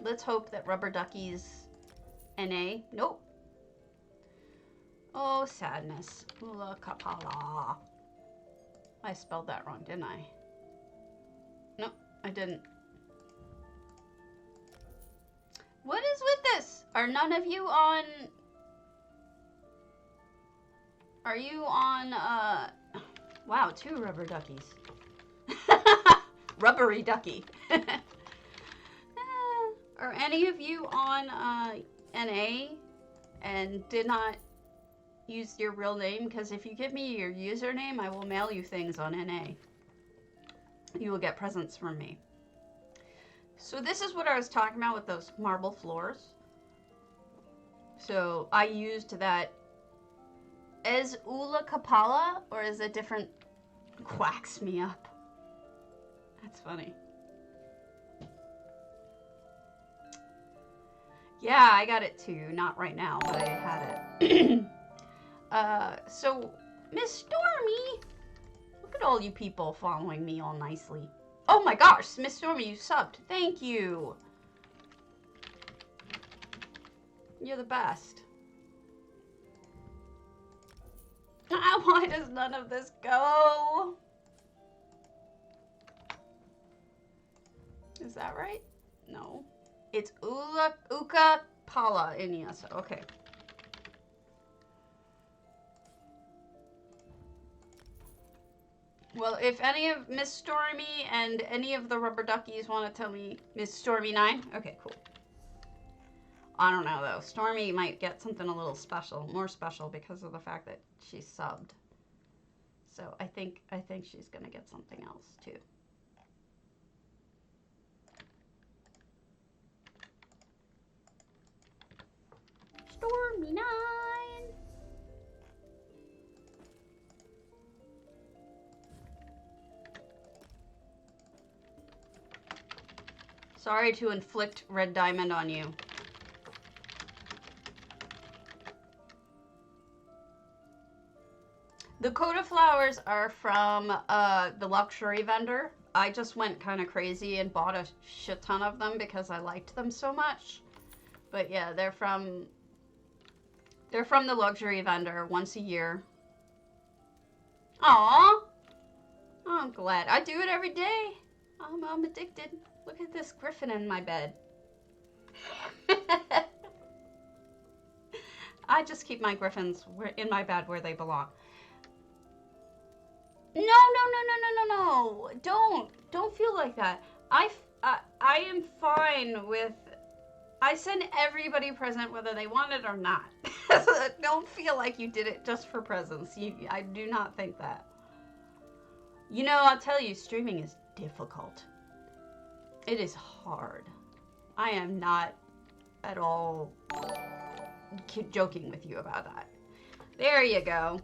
Speaker 1: Let's hope that Rubber Duckie's NA. Nope. Oh, sadness. Ula kapala. I spelled that wrong, didn't I? Nope, I didn't. What is with this? Are none of you on... Are you on, wow, 2 rubber duckies. Rubbery ducky. Are any of you on, NA and did not use your real name? Because if you give me your username, I will mail you things on NA. You will get presents from me. So this is what I was talking about with those marble floors. So I used that. Is Ula Kapala, or is it different? Quacks me up. That's funny. Yeah, I got it too. Not right now, but I had it. So, Miss Stormy. Look at all you people following me all nicely. Oh my gosh, Miss Stormy, you subbed. Thank you. You're the best. Why does none of this go? Is that right? No. It's Uka Pala Inyasa. Okay. Well, if any of Miss Stormy and any of the rubber duckies want to tell me Miss Stormy 9, okay, cool. I don't know though. Stormy might get something a little special, more special because of the fact that she's subbed. So I think she's gonna get something else too. Stormy 9. Sorry to inflict red diamond on you. The Coda flowers are from the luxury vendor. I just went kind of crazy and bought a shit ton of them because I liked them so much. But yeah, they're from the luxury vendor once a year. Aww. Oh, I'm glad. I do it every day. I'm addicted. Look at this griffin in my bed. I just keep my griffins in my bed where they belong. No. Don't feel like that. I am fine with. I send everybody a present whether they want it or not. Don't feel like you did it just for presents. I do not think that. You know, I'll tell you, streaming is difficult. It is hard. I am not at all joking with you about that. There you go.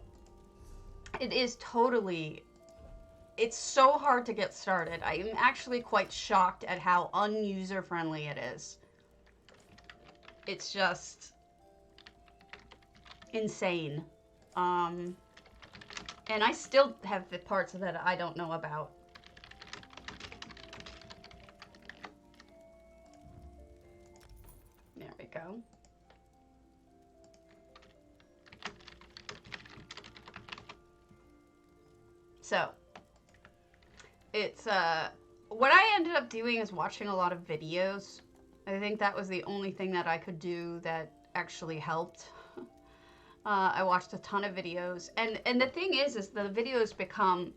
Speaker 1: It is totally... It's so hard to get started. I am actually quite shocked at how unuser-friendly it is. It's just insane. And I still have the parts that I don't know about. There we go. So, it's, what I ended up doing is watching a lot of videos. I think that was the only thing that I could do that actually helped. I watched a ton of videos, and the thing is the videos become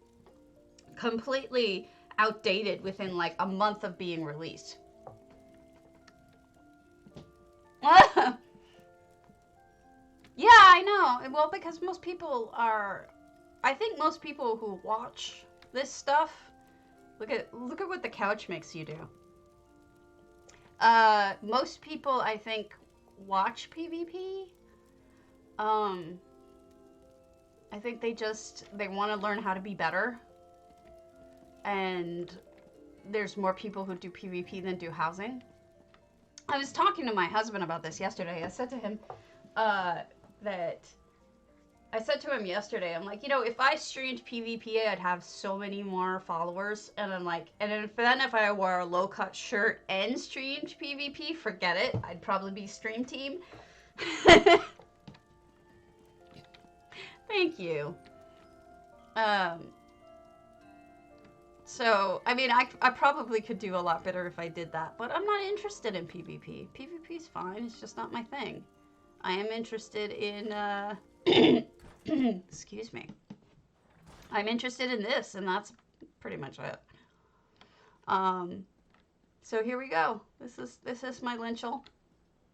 Speaker 1: completely outdated within like a month of being released. Yeah, I know. Well, because most people are, I think most people who watch this stuff, look at what the couch makes you do. Most people, I think, watch PvP. I think they want to learn how to be better. And there's more people who do PvP than do housing. I was talking to my husband about this yesterday. I said to him, yesterday, I'm like, you know, if I streamed PvP, I'd have so many more followers. And I'm like, and then if I wore a low-cut shirt and streamed PvP, forget it. I'd probably be stream team. Thank you. So, I mean, I probably could do a lot better if I did that, but I'm not interested in PvP. PvP's fine, it's just not my thing. I am interested in, excuse me. I'm interested in this, and that's pretty much it. So here we go. This is my Linchal.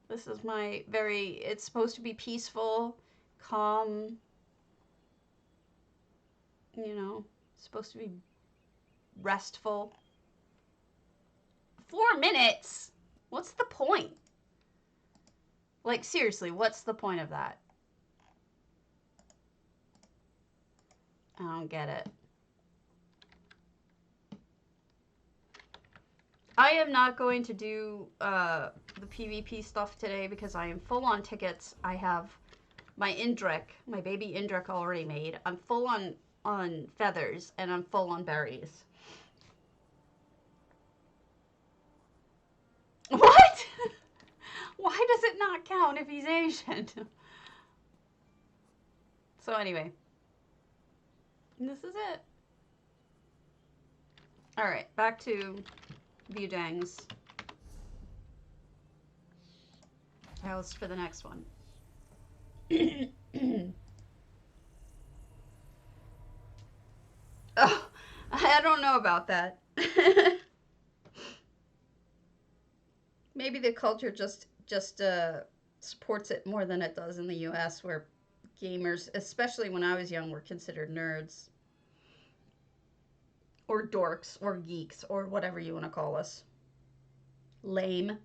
Speaker 1: This is my it's supposed to be peaceful, calm, you know, it's supposed to be restful. 4 minutes? What's the point? Like, seriously, what's the point of that? I don't get it. I am not going to do the PvP stuff today because I am full on tickets. I have my Indrek, my baby Indrek already made. I'm full on feathers, and I'm full on berries. What? Why does it not count if he's Asian? So anyway, this is it. All right, back to Budangs. House for the next one. Oh, I don't know about that. Maybe the culture just supports it more than it does in the US, where gamers, especially when I was young, were considered nerds. Or dorks, or geeks, or whatever you want to call us. Lame.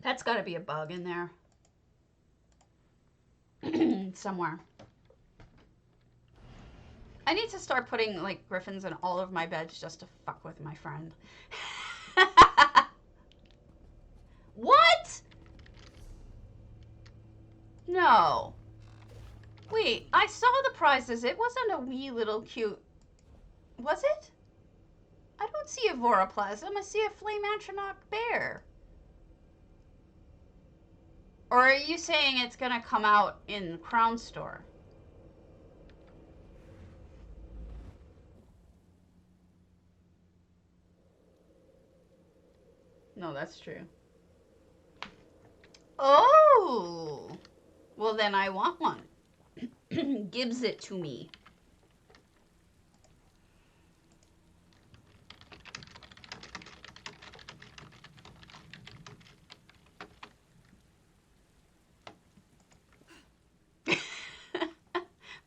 Speaker 1: That's got to be a bug in there. Somewhere. I need to start putting, like, griffins in all of my beds just to fuck with my friend. What? No. Wait, I saw the prizes. It wasn't a wee little cute... Was it? I don't see a voroplasm. I see a flame atronach bear. Or are you saying it's going to come out in Crown Store? No, that's true. Oh! Well, then I want one. Gives it to me.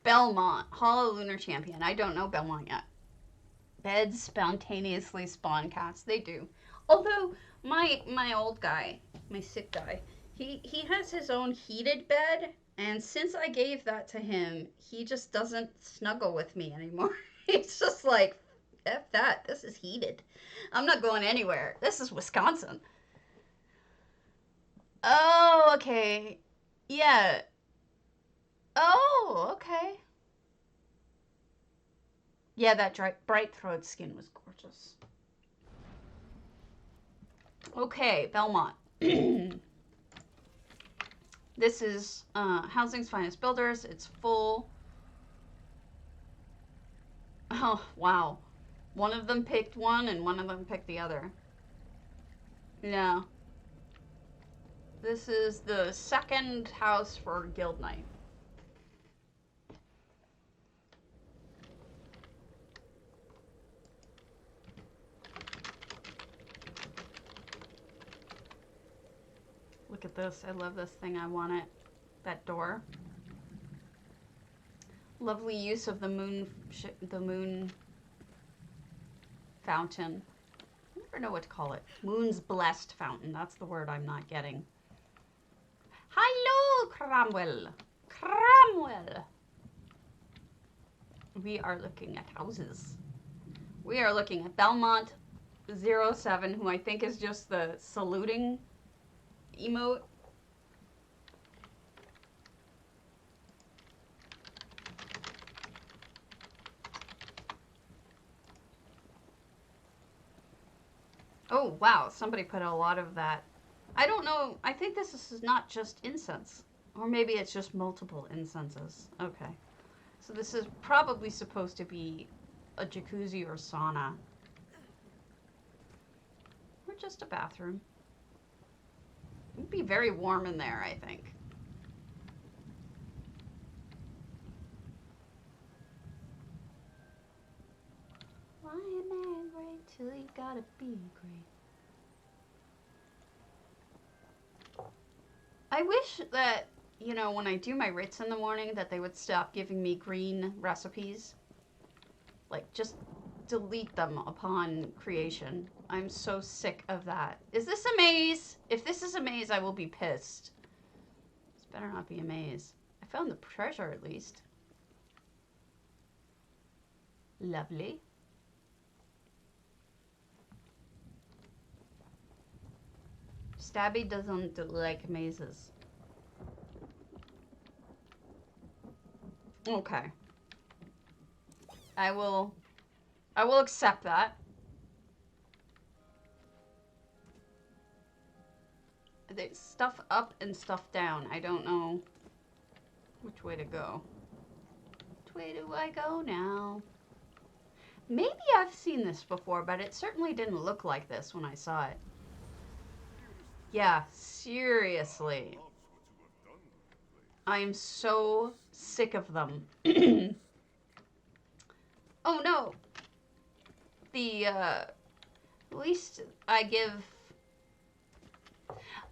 Speaker 1: Belmont, Hollow Lunar Champion. I don't know Belmont yet. Beds spontaneously spawn cats. They do. Although my old guy, my sick guy, he has his own heated bed, and since I gave that to him, he just doesn't snuggle with me anymore. He's just like, F that. This is heated. I'm not going anywhere. This is Wisconsin. Oh, okay. Yeah. Oh, okay. Yeah, that bright throat skin was gorgeous. Okay, Belmont. This is Housing's Finest Builders. It's full. Oh, wow. One of them picked one and one of them picked the other. Yeah. This is the second house for Guild Night. Look at this. I love this thing. I want it. That door. Lovely use of the moon fountain. I never know what to call it. Moon's blessed fountain. That's the word I'm not getting. Hello, Cromwell. Cromwell. We are looking at houses. We are looking at Belmont 07, who I think is just the saluting emote. Oh, wow. Somebody put a lot of that. I don't know. I think this is not just incense. Or maybe it's just multiple incenses. Okay. So this is probably supposed to be a jacuzzi or sauna. Or just a bathroom. It'd be very warm in there, I think. Why am I great till you gotta be great? I wish that, you know, when I do my writs in the morning, that they would stop giving me green recipes. Like, just delete them upon creation. I'm so sick of that. Is this a maze? If this is a maze, I will be pissed. This better not be a maze. I found the treasure, at least. Lovely. Stabby doesn't like mazes. Okay. I will accept that. There's stuff up and stuff down. I don't know which way to go. Which way do I go now? Maybe I've seen this before, but it certainly didn't look like this when I saw it. Yeah, seriously. I am so sick of them. Oh no. At least I give...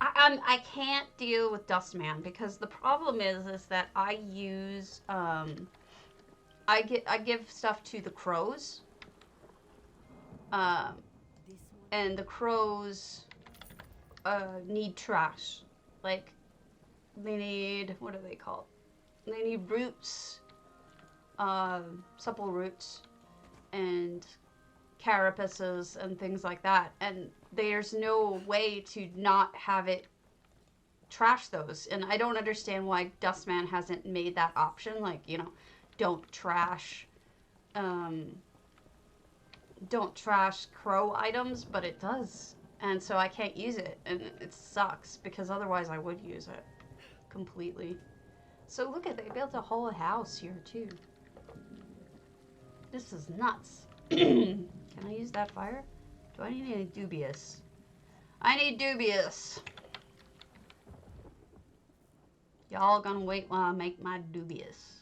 Speaker 1: I can't deal with Dustman because the problem is that I use, I give stuff to the crows. And the crows need trash. Like, they need, what are they called? They need roots, supple roots, and carapaces and things like that. And there's no way to not have it trash those. And I don't understand why Dustman hasn't made that option. Like, you know, don't trash crow items, but it does. And so I can't use it, and it sucks, because otherwise I would use it completely. So look at, they built a whole house here too. This is nuts. Can I use that fire? Do I need any dubious? I need dubious. Y'all gonna wait while I make my dubious.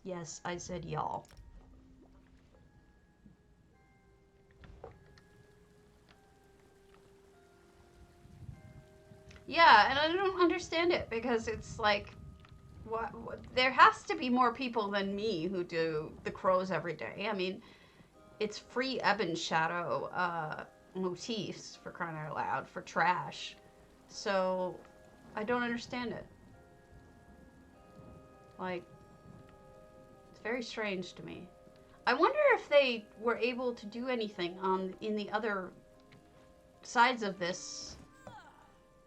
Speaker 1: Yes, I said y'all. Yeah, and I don't understand it because it's like, what there has to be more people than me who do the crows every day. I mean, it's free ebon shadow motifs, for crying out loud, for trash. So I don't understand it. Like, it's very strange to me. I wonder if they were able to do anything in the other sides of this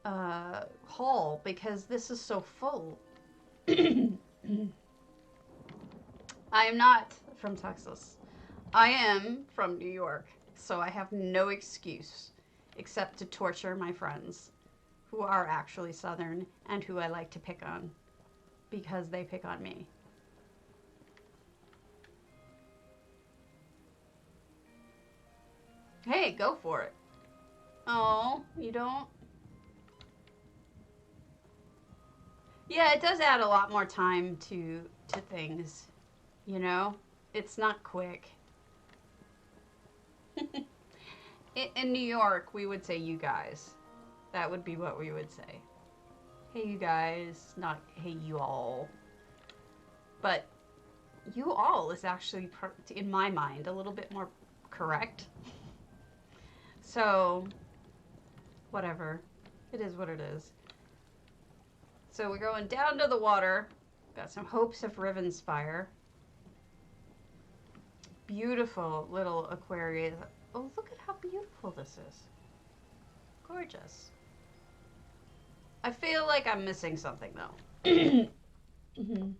Speaker 1: hall, because this is so full. I am not from Texas. I am from New York, so I have no excuse except to torture my friends who are actually Southern and who I like to pick on because they pick on me. Hey, go for it. Oh, you don't? Yeah, it does add a lot more time to things, you know? It's not quick. In New York, we would say you guys. That would be what we would say. Hey, you guys, not hey, you all. But you all is actually, in my mind, a little bit more correct. So, whatever. It is what it is. So we're going down to the water. Got some hopes of Rivenspire. Beautiful little aquarium. Oh, look at how beautiful this is. Gorgeous. I feel like I'm missing something, though. Mm-hmm.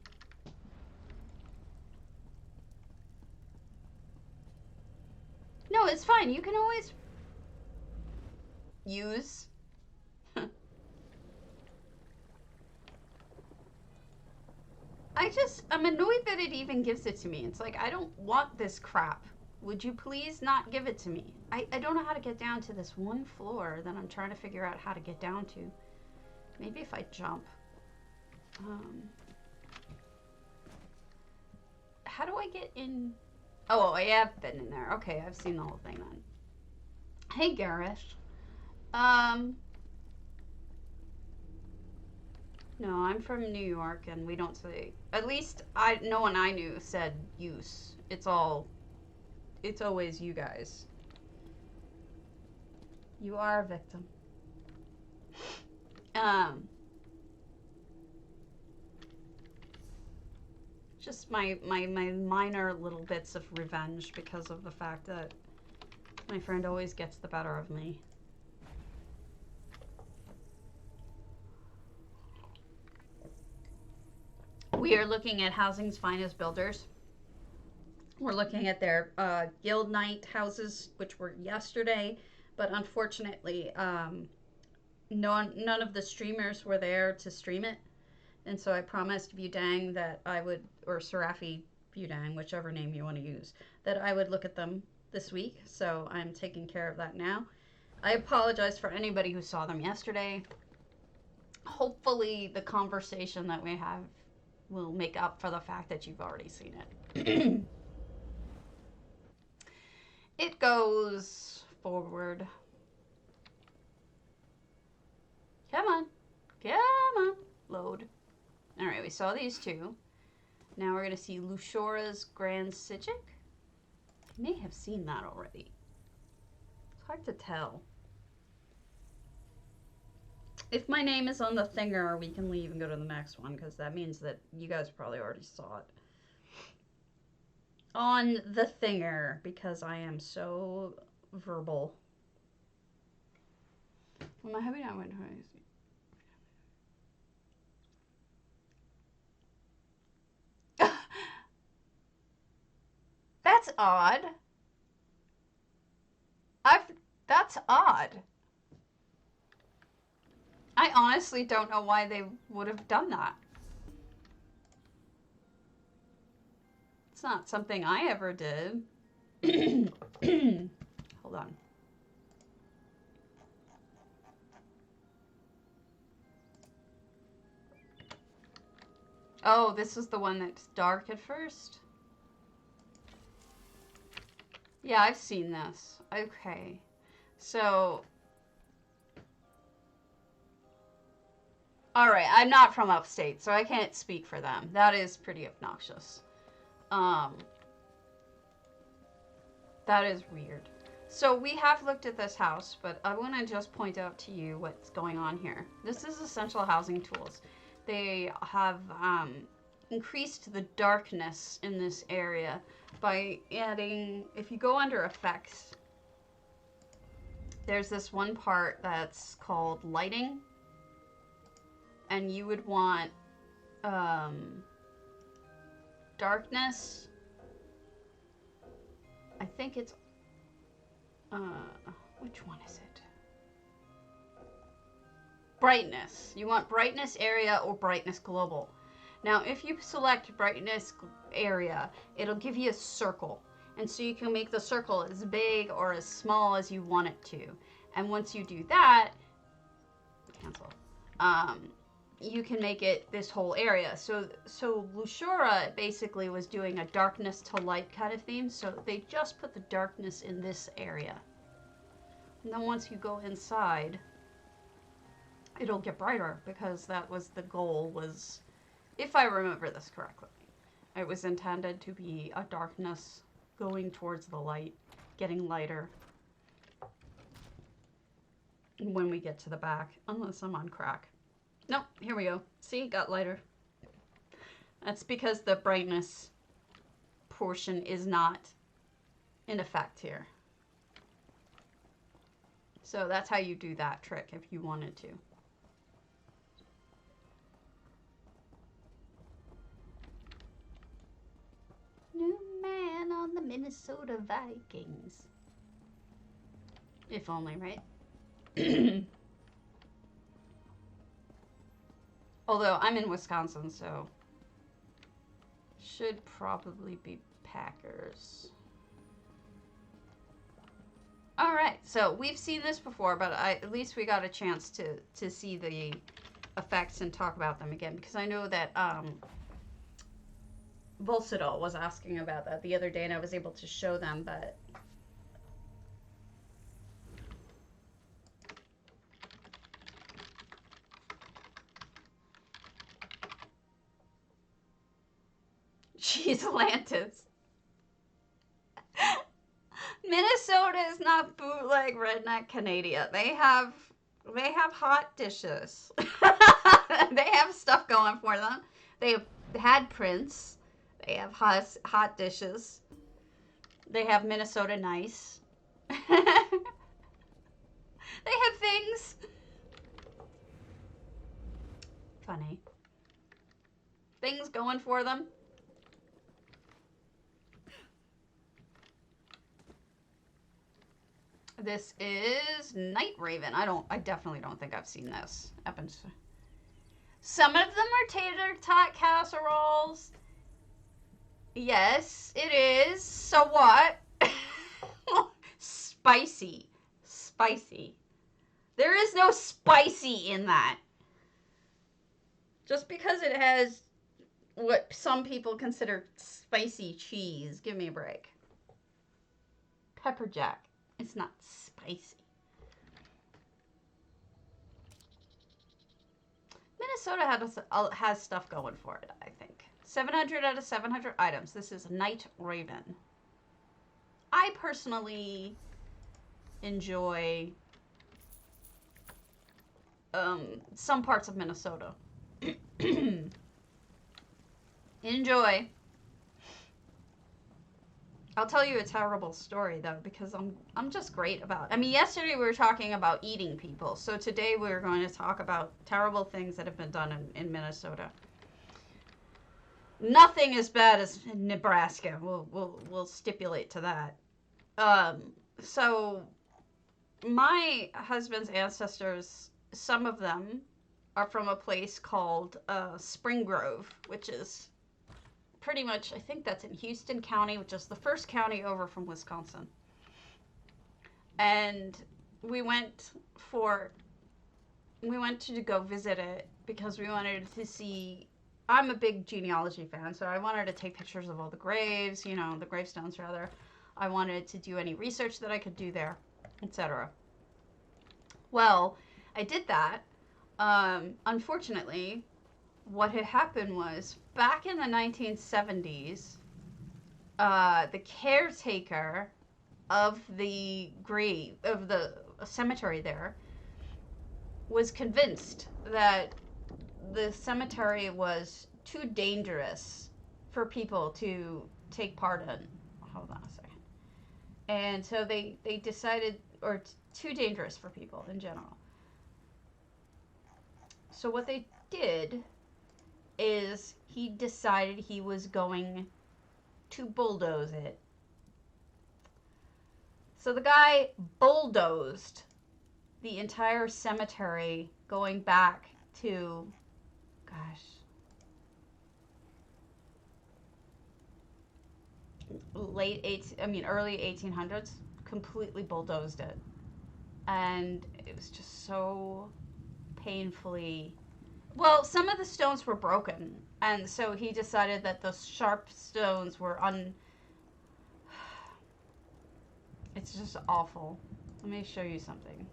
Speaker 1: No, it's fine. You can always use. I'm annoyed that it even gives it to me. It's like, I don't want this crap. Would you please not give it to me? I don't know how to get down to this one floor that I'm trying to figure out how to get down to. Maybe if I jump. How do I get in? Oh, I have been in there. Okay, I've seen the whole thing then. Hey, Gareth. No, I'm from New York, and we don't say. At least no one I knew said use. It's always you guys. You are a victim. Just my minor little bits of revenge because of the fact that my friend always gets the better of me. We are looking at Housing's Finest Builders. We're looking at their Guild Night houses, which were yesterday, but unfortunately, none of the streamers were there to stream it. And so I promised Budang that I would, or Serafi Budang, whichever name you want to use, that I would look at them this week. So I'm taking care of that now. I apologize for anybody who saw them yesterday. Hopefully the conversation that we have will make up for the fact that you've already seen it. It goes forward. Come on. Come on. Load. Alright, we saw these two. Now we're going to see Lushora's Grand Psijic. I may have seen that already. It's hard to tell. If my name is on the thinger, we can leave and go to the next one, because that means that you guys probably already saw it. On the thinger, because I am so verbal. Am I having that one? That's odd. That's odd. I honestly don't know why they would have done that. It's not something I ever did. Hold on. Oh, this is the one that's dark at first? Yeah, I've seen this. Okay. So... Alright, I'm not from upstate, so I can't speak for them. That is pretty obnoxious. That is weird. So we have looked at this house, but I want to just point out to you what's going on here. This is Essential Housing Tools. They have increased the darkness in this area by adding, if you go under effects, there's this one part that's called lighting, and you would want darkness. I think it's which one is it? Brightness. You want brightness area or brightness global. Now, if you select brightness area, it'll give you a circle. And so you can make the circle as big or as small as you want it to. And once you do that, cancel. You can make it this whole area. So Lushura basically was doing a darkness to light kind of theme. So they just put the darkness in this area. And then once you go inside, it'll get brighter, because that was the goal, was, if I remember this correctly, it was intended to be a darkness going towards the light, getting lighter when we get to the back, unless I'm on crack. Nope, here we go. See, got lighter. That's because the brightness portion is not in effect here. So that's how you do that trick if you wanted to. New man on the Minnesota Vikings. If only, right? Although I'm in Wisconsin, so should probably be Packers. All right, so we've seen this before, but at least we got a chance to see the effects and talk about them again, because I know that Volcidol was asking about that the other day, and I was able to show them, but Jeez, Atlantis. Minnesota is not bootleg redneck Canada. They have hot dishes. They have stuff going for them. They have had Prince. They have hot dishes. They have Minnesota Nice. They have things. Funny. Things going for them. This is Night Raven. I definitely don't think I've seen this. Some of them are tater tot casseroles. Yes, it is. So what? Spicy. Spicy. There is no spicy in that. Just because it has what some people consider spicy cheese. Give me a break. Pepper jack. It's not spicy. Minnesota has stuff going for it, I think. 700 out of 700 items. This is Night Raven. I personally enjoy some parts of Minnesota. Enjoy. I'll tell you a terrible story, though, because I'm just great about... I mean, yesterday we were talking about eating people, so today we're going to talk about terrible things that have been done in Minnesota. Nothing as bad as Nebraska. We'll stipulate to that. So, my husband's ancestors, some of them are from a place called Spring Grove, which is pretty much, I think that's in Houston County, which is the first county over from Wisconsin. And we went to go visit it because we wanted to see. I'm a big genealogy fan, so I wanted to take pictures of all the graves, you know, the gravestones rather. I wanted to do any research that I could do there, etc. Well, I did that. Unfortunately, what had happened was back in the 1970s, the caretaker of the grave of the cemetery there was convinced that the cemetery was too dangerous for people to take part in. Hold on a second. And so they decided, or too dangerous for people in general. So what they did is he decided he was going to bulldoze it. So the guy bulldozed the entire cemetery going back to, early 1800s, completely bulldozed it. And it was just so painfully, well, some of the stones were broken, and so he decided that those sharp stones were it's just awful. Let me show you something.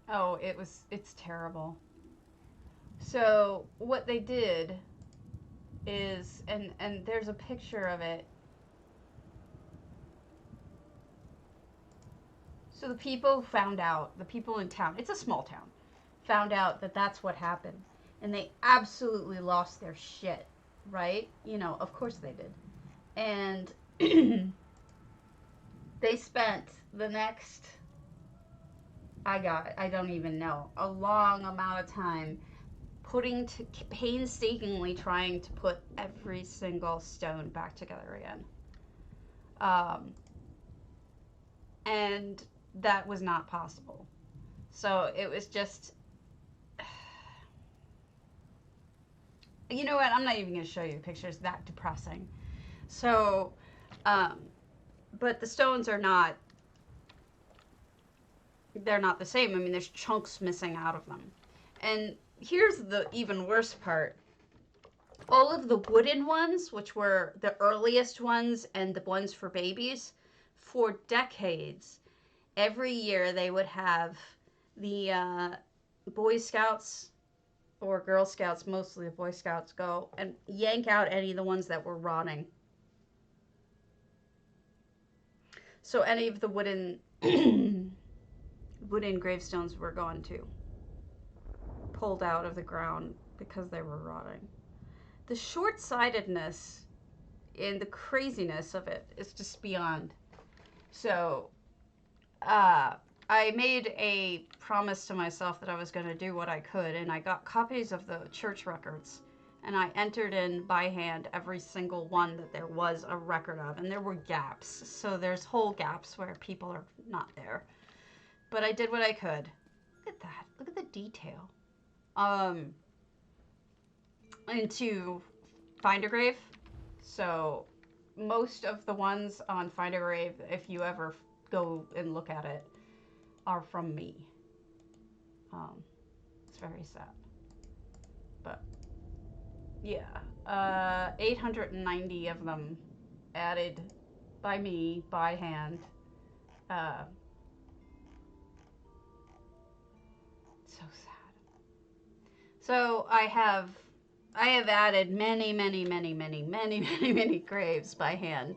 Speaker 1: Oh, it's terrible. So what they did is, and there's a picture of it. So the people found out, the people in town, it's a small town, found out that that's what happened. And they absolutely lost their shit, right? You know, of course they did. And they spent the next, I don't even know, a long amount of time painstakingly trying to put every single stone back together again. And that was not possible. So it was just, you know what, I'm not even going to show you pictures, that depressing. So, but the stones are not, they're not the same. I mean, there's chunks missing out of them. And here's the even worse part. All of the wooden ones, which were the earliest ones and the ones for babies, for decades, every year they would have the Boy Scouts or Girl Scouts, mostly the Boy Scouts, go and yank out any of the ones that were rotting. So any of the wooden gravestones were gone too. Pulled out of the ground because they were rotting. The short-sightedness and the craziness of it is just beyond. So, I made a promise to myself that I was going to do what I could, and I got copies of the church records, and I entered in by hand every single one that there was a record of, and there were gaps. So there's whole gaps where people are not there. But I did what I could. Look at that. Look at the detail. Into Find a Grave. So most of the ones on Find a Grave, if you ever go and look at it, are from me. It's very sad. But yeah, 890 of them added by me, by hand. So sad. So I have added many graves by hand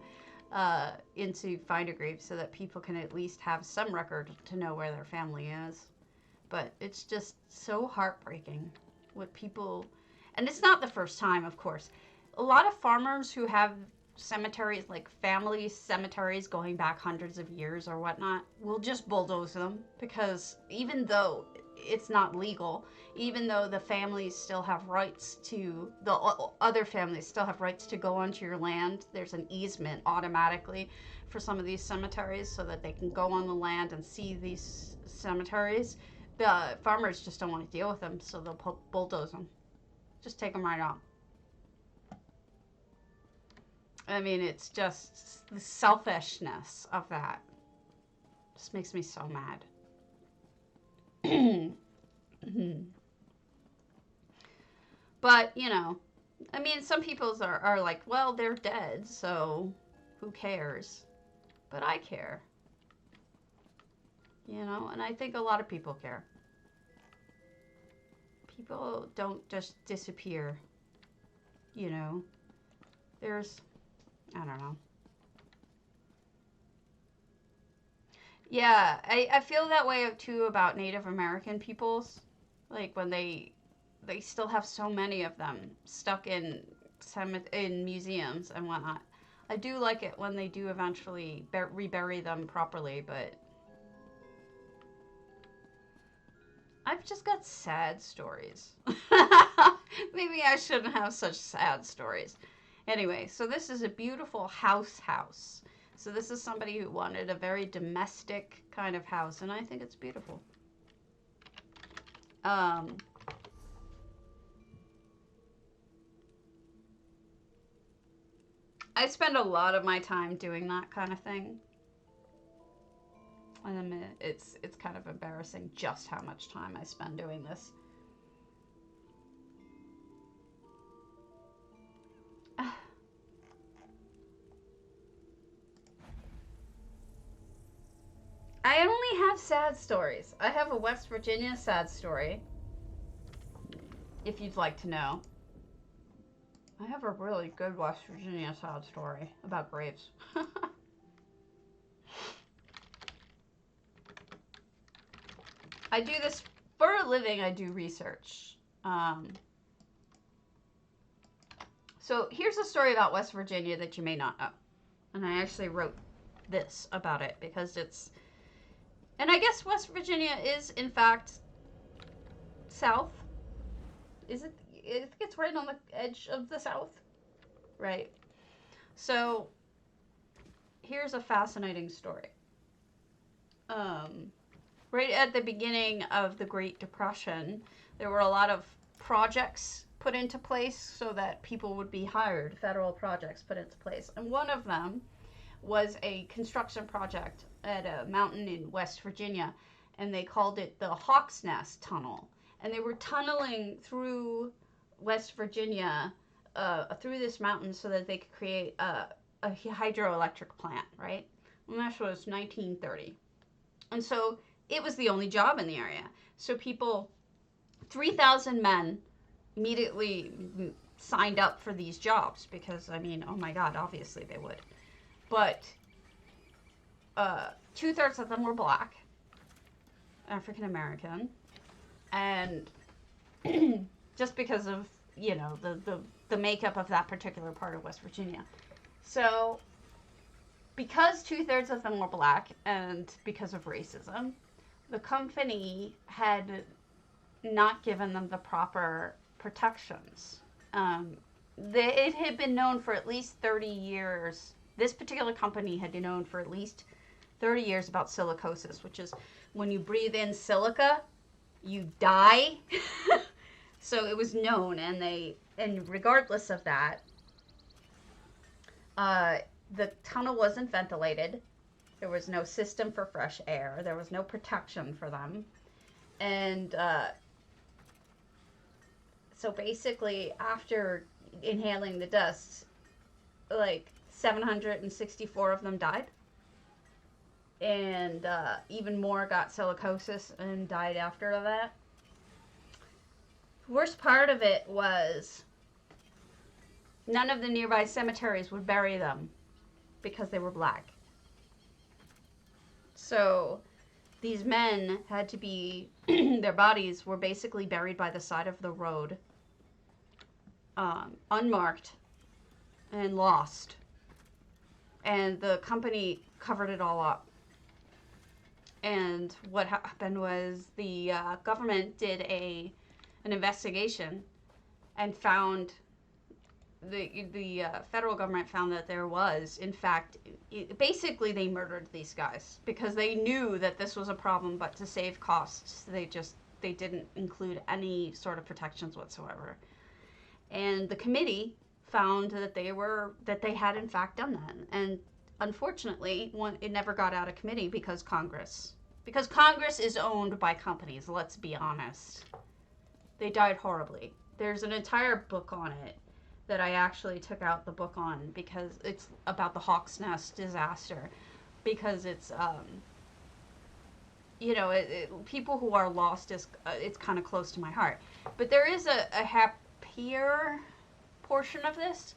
Speaker 1: into Find a Grave so that people can at least have some record to know where their family is. But it's just so heartbreaking what people, and it's not the first time, of course. A lot of farmers who have cemeteries, like family cemeteries going back hundreds of years or whatnot, will just bulldoze them, because even though it's not legal, even though the families still have rights to, the other families still have rights to go onto your land. There's an easement automatically for some of these cemeteries so that they can go on the land and see these cemeteries. The farmers just don't want to deal with them, so they'll bulldoze them. Just take them right on. I mean, it's just the selfishness of that. Just makes me so mad. But, you know, I mean, some people are like, well, they're dead, so who cares? But I care. You know, and I think a lot of people care. People don't just disappear. You know, there's, I don't know. Yeah, I feel that way too about Native American peoples. Like when they still have so many of them stuck in museums and whatnot. I do like it when they do eventually rebury them properly, but I've just got sad stories. Maybe I shouldn't have such sad stories. Anyway, so this is a beautiful house. So this is somebody who wanted a very domestic kind of house, and I think it's beautiful. I spend a lot of my time doing that kind of thing. And it's kind of embarrassing just how much time I spend doing this. I only have sad stories. I have a West Virginia sad story, if you'd like to know. I have a really good West Virginia sad story about graves. I do this for a living. I do research. So here's a story about West Virginia that you may not know. And I actually wrote this about it because it's... And I guess West Virginia is, in fact, south. Is it? I think it's right on the edge of the south. Right. So, here's a fascinating story. Right at the beginning of the Great Depression, there were a lot of projects put into place so that people would be hired, federal projects put into place. And one of them was a construction project at a mountain in West Virginia, and they called it the Hawk's Nest Tunnel. And they were tunneling through West Virginia, through this mountain so that they could create a hydroelectric plant, right? And that was 1930. And so it was the only job in the area. So people, 3,000 men immediately signed up for these jobs because, I mean, oh my God, obviously they would. But 2/3 of them were black, African American, and just because of, you know, the makeup of that particular part of West Virginia. So because 2/3 of them were black and because of racism, the company had not given them the proper protections. It had been known for at least 30 years. This particular company had been known for at least 30 years about silicosis, which is when you breathe in silica, you die. So it was known, and regardless of that, the tunnel wasn't ventilated. There was no system for fresh air. There was no protection for them. And so basically, after inhaling the dust, like 764 of them died. And even more got silicosis and died after that. Worst part of it was none of the nearby cemeteries would bury them because they were black. So these men had to be, their bodies were basically buried by the side of the road, unmarked and lost. And the company covered it all up. And what happened was the government did an investigation and found the federal government found that there was, in fact, basically they murdered these guys because they knew that this was a problem, but to save costs, they didn't include any sort of protections whatsoever. And the committee found that they had in fact done that. And unfortunately, it never got out of committee because Congress is owned by companies. Let's be honest. They died horribly. There's an entire book on it that I actually took out the book on because it's about the Hawk's Nest disaster. Because it's, people who are lost it's kind of close to my heart. But there is a happier portion of this.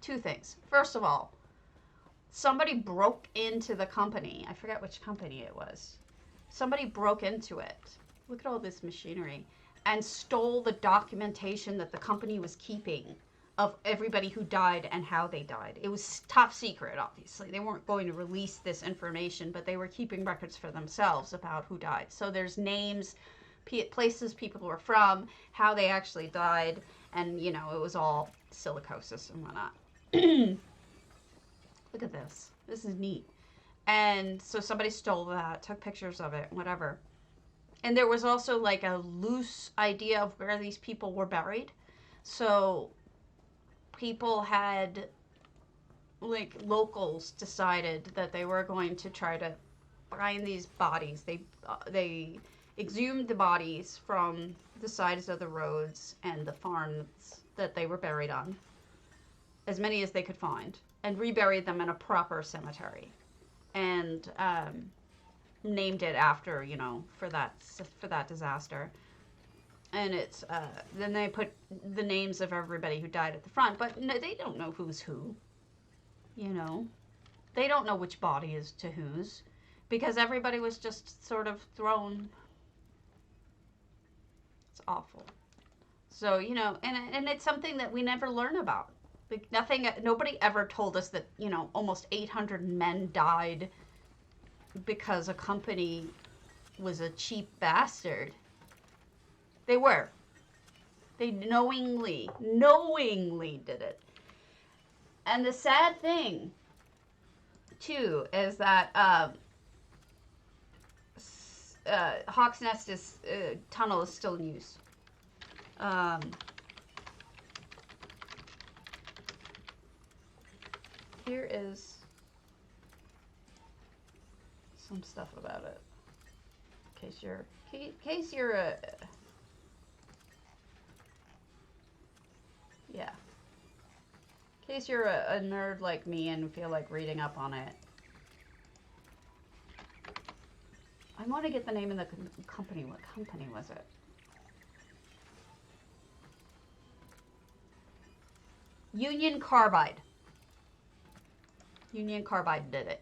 Speaker 1: Two things. First of all, somebody broke into the company. I forget which company it was. Somebody broke into it. Look at all this machinery. And stole the documentation that the company was keeping of everybody who died and how they died. It was top secret, obviously. They weren't going to release this information, but they were keeping records for themselves about who died. So there's names, places people were from, how they actually died, and, it was all silicosis and whatnot. Look at this. This is neat. And so somebody stole that, took pictures of it, whatever. And there was also like a loose idea of where these people were buried. So people had, like, locals decided that they were going to try to find these bodies. They exhumed the bodies from the sides of the roads and the farms that they were buried on, as many as they could find, and reburied them in a proper cemetery. And named it after, for that disaster. And it's then they put the names of everybody who died at the front, but no, they don't know who's who. They don't know which body is to whose, because everybody was just sort of thrown. It's awful. So, and it's something that we never learn about. Like, nobody ever told us that, almost 800 men died because a company was a cheap bastard. They were. They knowingly did it. And the sad thing, too, is that Hawk's Nest tunnel is still in use. Here is some stuff about it, in case you're a nerd like me and feel like reading up on it. I want to get the name of the company. What company was it? Union Carbide. Union Carbide did it.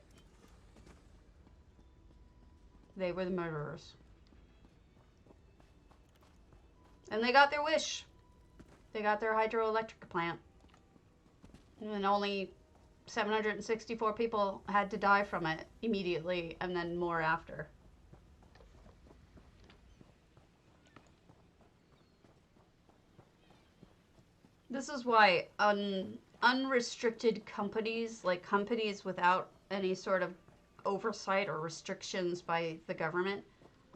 Speaker 1: They were the murderers. And they got their wish. They got their hydroelectric plant. And only 764 people had to die from it immediately, and then more after. This is why unrestricted companies, like companies without any sort of oversight or restrictions by the government,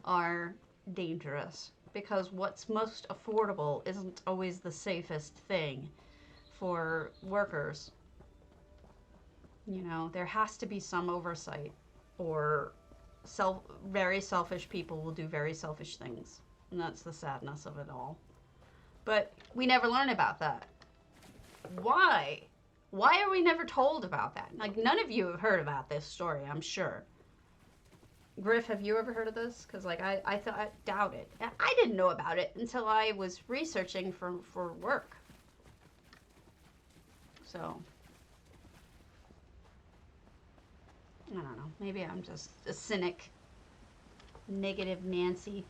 Speaker 1: are dangerous, because what's most affordable isn't always the safest thing for workers. There has to be some oversight, or very selfish people will do very selfish things, and that's the sadness of it all. But we never learn about that. Why? Why are we never told about that? Like, none of you have heard about this story, I'm sure. Griff, have you ever heard of this? Because, like, I doubt it. I didn't know about it until I was researching for work. So, I don't know. Maybe I'm just a cynic. Negative Nancy.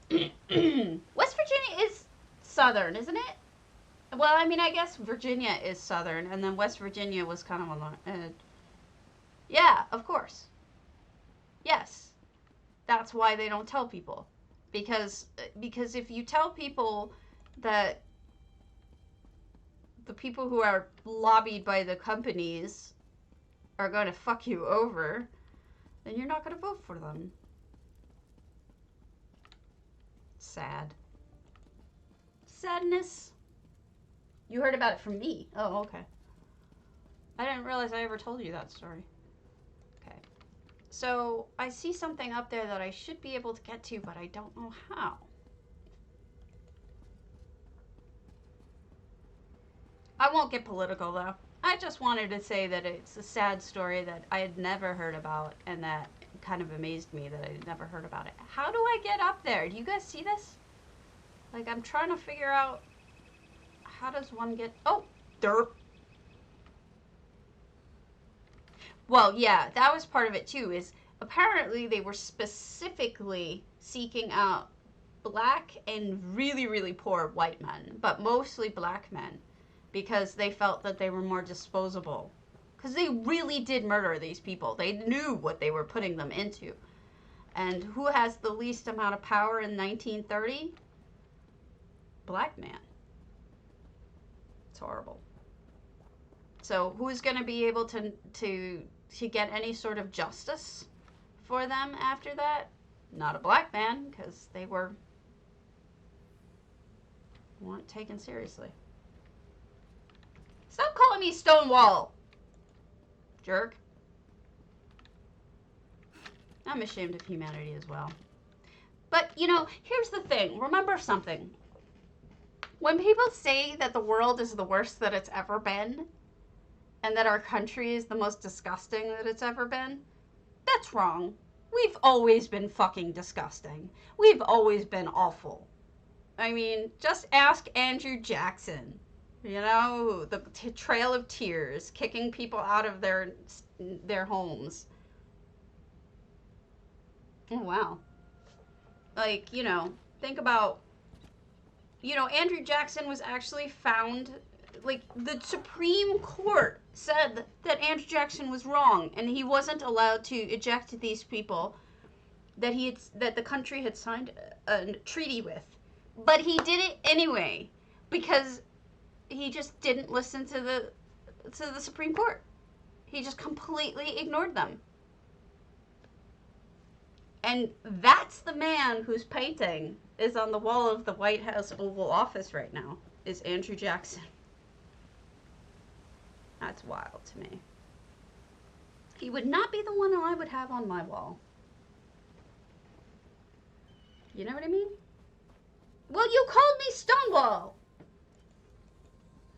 Speaker 1: West Virginia is southern, isn't it? Well, I mean, I guess Virginia is southern, and then West Virginia was kind of on the edge. Yeah, of course. Yes. That's why they don't tell people. Because if you tell people that the people who are lobbied by the companies are going to fuck you over, then you're not going to vote for them. Sad. Sadness. You heard about it from me. Oh, okay. I didn't realize I ever told you that story. Okay. So, I see something up there that I should be able to get to, but I don't know how. I won't get political, though. I just wanted to say that it's a sad story that I had never heard about, and that kind of amazed me that I had never heard about it. How do I get up there? Do you guys see this? Like, I'm trying to figure out, how does one get... Oh, derp. Well, yeah, that was part of it, too, is apparently they were specifically seeking out black and really, really poor white men, but mostly black men, because they felt that they were more disposable. Because they really did murder these people. They knew what they were putting them into. And who has the least amount of power in 1930? Black man. It's horrible. So who's going to be able to get any sort of justice for them after that? Not a black man, because they weren't taken seriously. Stop calling me Stonewall, jerk. I'm ashamed of humanity as well. But, you know, here's the thing. Remember something. When people say that the world is the worst that it's ever been, and that our country is the most disgusting that it's ever been, that's wrong. We've always been fucking disgusting. We've always been awful. I mean, just ask Andrew Jackson. You know, the Trail of Tears, kicking people out of their homes. Oh, wow. Like, you know, think about, you know, Andrew Jackson was actually found, like, the Supreme Court said that Andrew Jackson was wrong, and he wasn't allowed to eject these people that the country had signed a treaty with. But he did it anyway, because he just didn't listen to the Supreme Court. He just completely ignored them. And that's the man whose painting is on the wall of the White House Oval Office right now, is Andrew Jackson. That's wild to me. He would not be the one I would have on my wall. You know what I mean? Well, you called me Stonewall.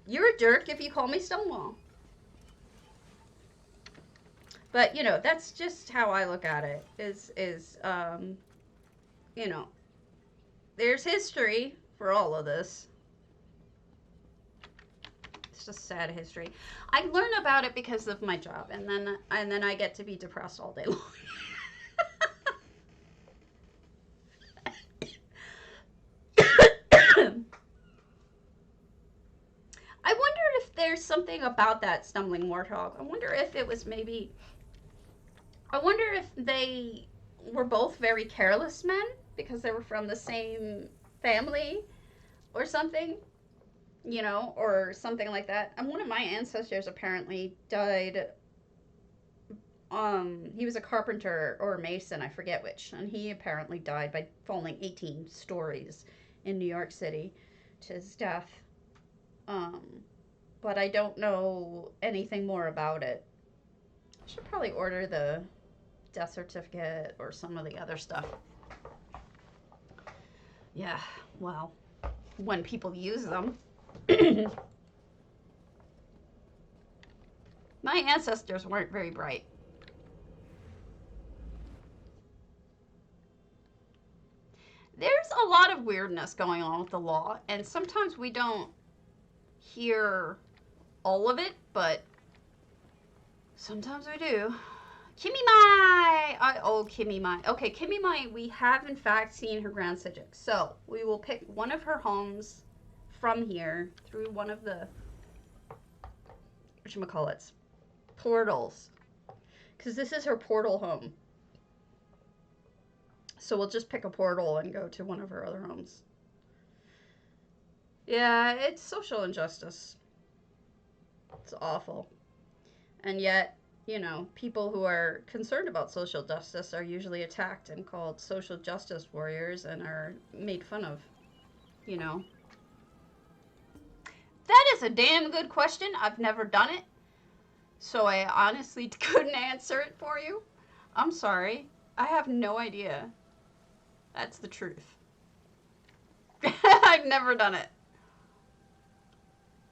Speaker 1: You're a jerk if you call me Stonewall. But, you know, that's just how I look at it, you know, there's history for all of this. It's just sad history. I learn about it because of my job, and then I get to be depressed all day long. I wonder if there's something about that stumbling warthog. I wonder if it was maybe... I wonder if they were both very careless men because they were from the same family or something, you know, or something like that. And one of my ancestors apparently died. He was a carpenter or a mason, I forget which, and he apparently died by falling 18 stories in New York City to his death. But I don't know anything more about it. I should probably order the death certificate or some of the other stuff. Yeah, well, when people use them. My ancestors weren't very bright. There's a lot of weirdness going on with the law, and sometimes we don't hear all of it, but sometimes we do. Kimmy Mai! Kimmy Mai. Okay, Kimmy Mai, we have in fact seen her Grand Psijic. So, we will pick one of her homes from here through one of the, whatchamacallits, portals. Because this is her portal home. So we'll just pick a portal and go to one of her other homes. Yeah, it's social injustice. It's awful. And yet, you know, people who are concerned about social justice are usually attacked and called social justice warriors and are made fun of, you know. That is a damn good question. I've never done it. So I honestly couldn't answer it for you. I'm sorry. I have no idea. That's the truth. I've never done it.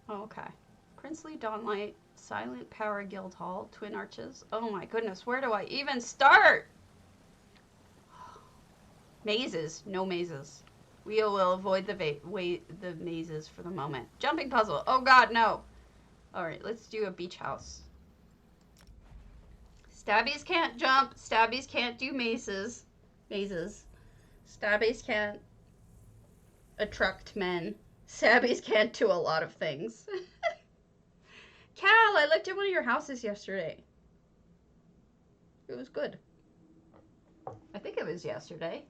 Speaker 1: Okay. Princely Dawnlight, Silent Power Guild Hall, Twin Arches. Oh my goodness, where do I even start? Mazes. No mazes. We will avoid the mazes for the moment. Jumping puzzle. Oh god, no. Alright, let's do a beach house. Stabbies can't jump. Stabbies can't do mazes. Stabbies can't attract men. Stabbies can't do a lot of things. Cal, I looked at one of your houses yesterday. It was good. I think it was yesterday.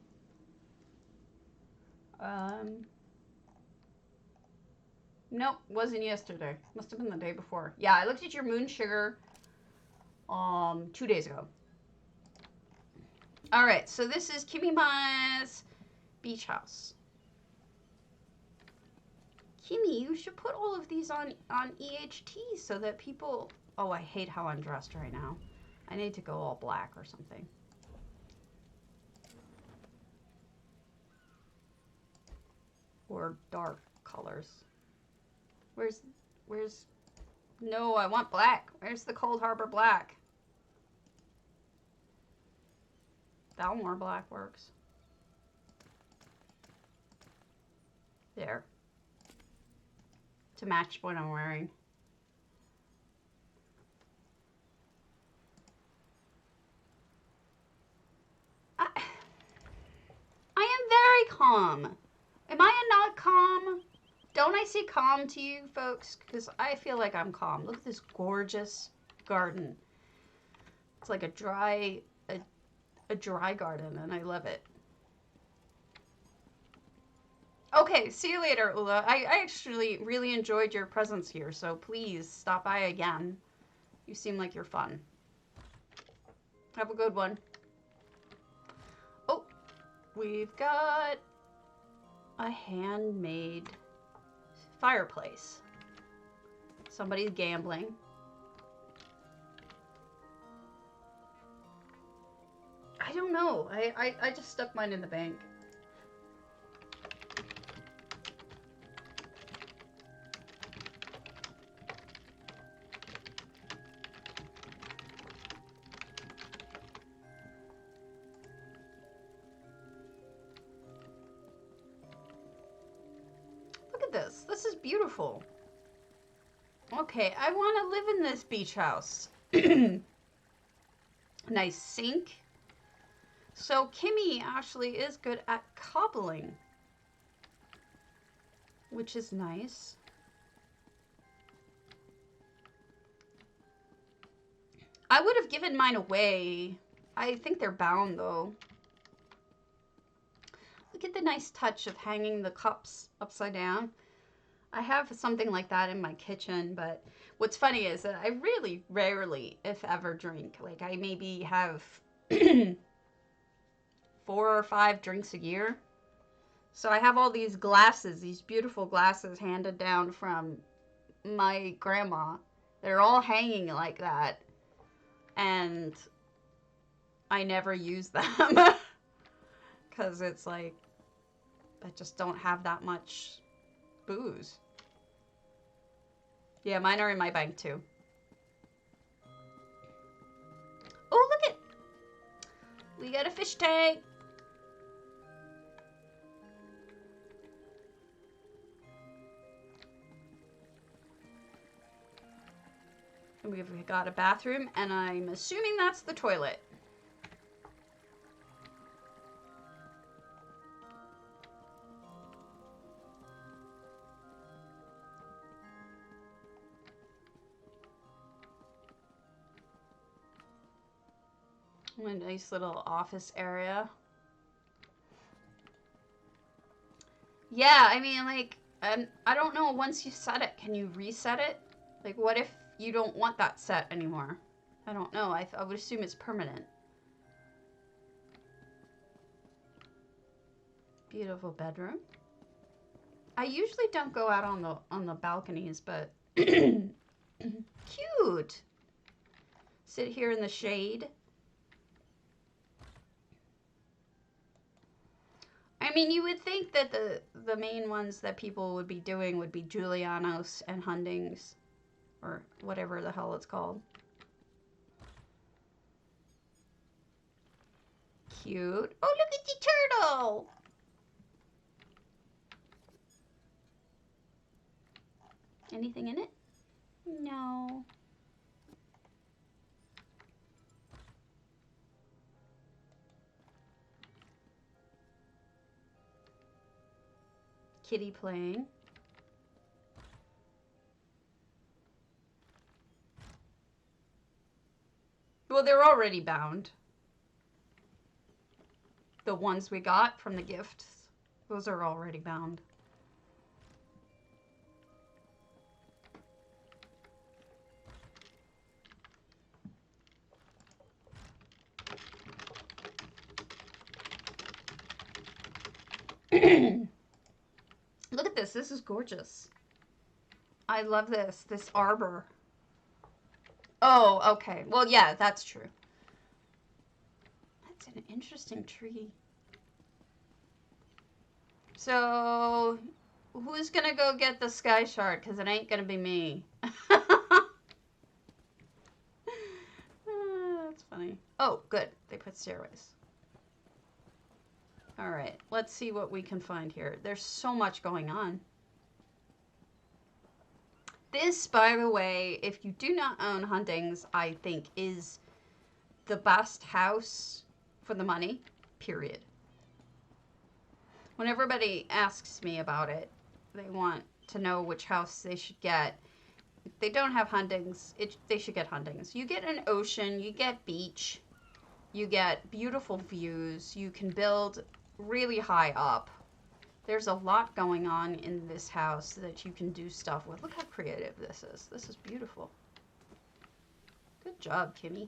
Speaker 1: Nope, wasn't yesterday. Must have been the day before. Yeah, I looked at your moon sugar 2 days ago. Alright, so this is Kimmy beach house. Kimmy, you should put all of these on EHT so that people... Oh, I hate how I'm dressed right now. I need to go all black or something. Or dark colors. Where's... No, I want black. Where's the Cold Harbor black? Balmore black works. There. To match what I'm wearing. I am very calm. Am I not calm? Don't I say calm to you folks? Because I feel like I'm calm. Look at this gorgeous garden. It's like a dry garden, and I love it. Okay, see you later, Ula. I actually really enjoyed your presence here, so please stop by again. You seem like you're fun. Have a good one. Oh, we've got a handmade fireplace. Somebody's gambling. I don't know. I just stuck mine in the bank. This is beautiful. Okay, I want to live in this beach house. Nice sink. So Kimmy actually is good at cobbling, which is nice. I would have given mine away. I think they're bound though. Look at the nice touch of hanging the cups upside down. I have something like that in my kitchen, but what's funny is that I really rarely, if ever, drink. Like, I maybe have 4 or 5 drinks a year. So I have all these glasses, these beautiful glasses handed down from my grandma. They're all hanging like that. And I never use them. Because it's like, I just don't have that much booze. Yeah, mine are in my bank too. Oh, look it! We got a fish tank. And we've got a bathroom, and I'm assuming that's the toilet. A nice little office area. Yeah, I mean, like, I don't know, once you set it, can you reset it? Like, what if you don't want that set anymore? I don't know. I would assume it's permanent. Beautiful bedroom. I usually don't go out on the balconies, but cute. Sit here in the shade. I mean, you would think that the main ones that people would be doing would be Julianos and Hundings, or whatever the hell it's called. Cute. Oh, look at the turtle! Anything in it? No. Kitty playing. Well, they're already bound. The ones we got from the gifts, those are already bound. Look at this. This is gorgeous. I love this. This arbor. Oh, okay. Well, yeah, that's true. That's an interesting tree. So, who's gonna go get the sky shard? Because it ain't gonna be me. That's funny. Oh, good. They put stairways. All right. Let's see what we can find here. There's so much going on. This, by the way, if you do not own Hundings, I think is the best house for the money, period. When everybody asks me about it, they want to know which house they should get. If they don't have Hundings, they should get Hundings. You get an ocean, you get beach, you get beautiful views, you can build really high up. There's a lot going on in this house that you can do stuff with. Look how creative this is. This is beautiful. Good job, Kimmy.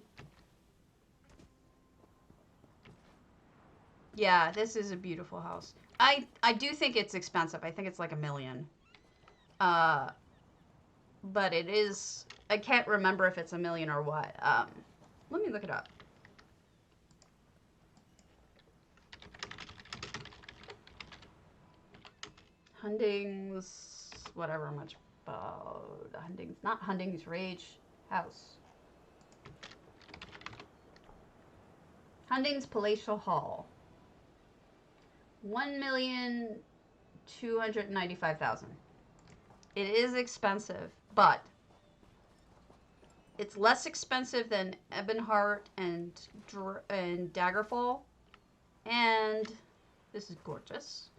Speaker 1: Yeah, this is a beautiful house. I do think it's expensive. I think it's like $1 million. But it is, I can't remember if it's $1 million or what. Let me look it up. Hundings, whatever much about Hundings, not Hundings Rage House. Hundings Palatial Hall. 1,295,000. It is expensive, but it's less expensive than Ebonheart and Daggerfall, and this is gorgeous.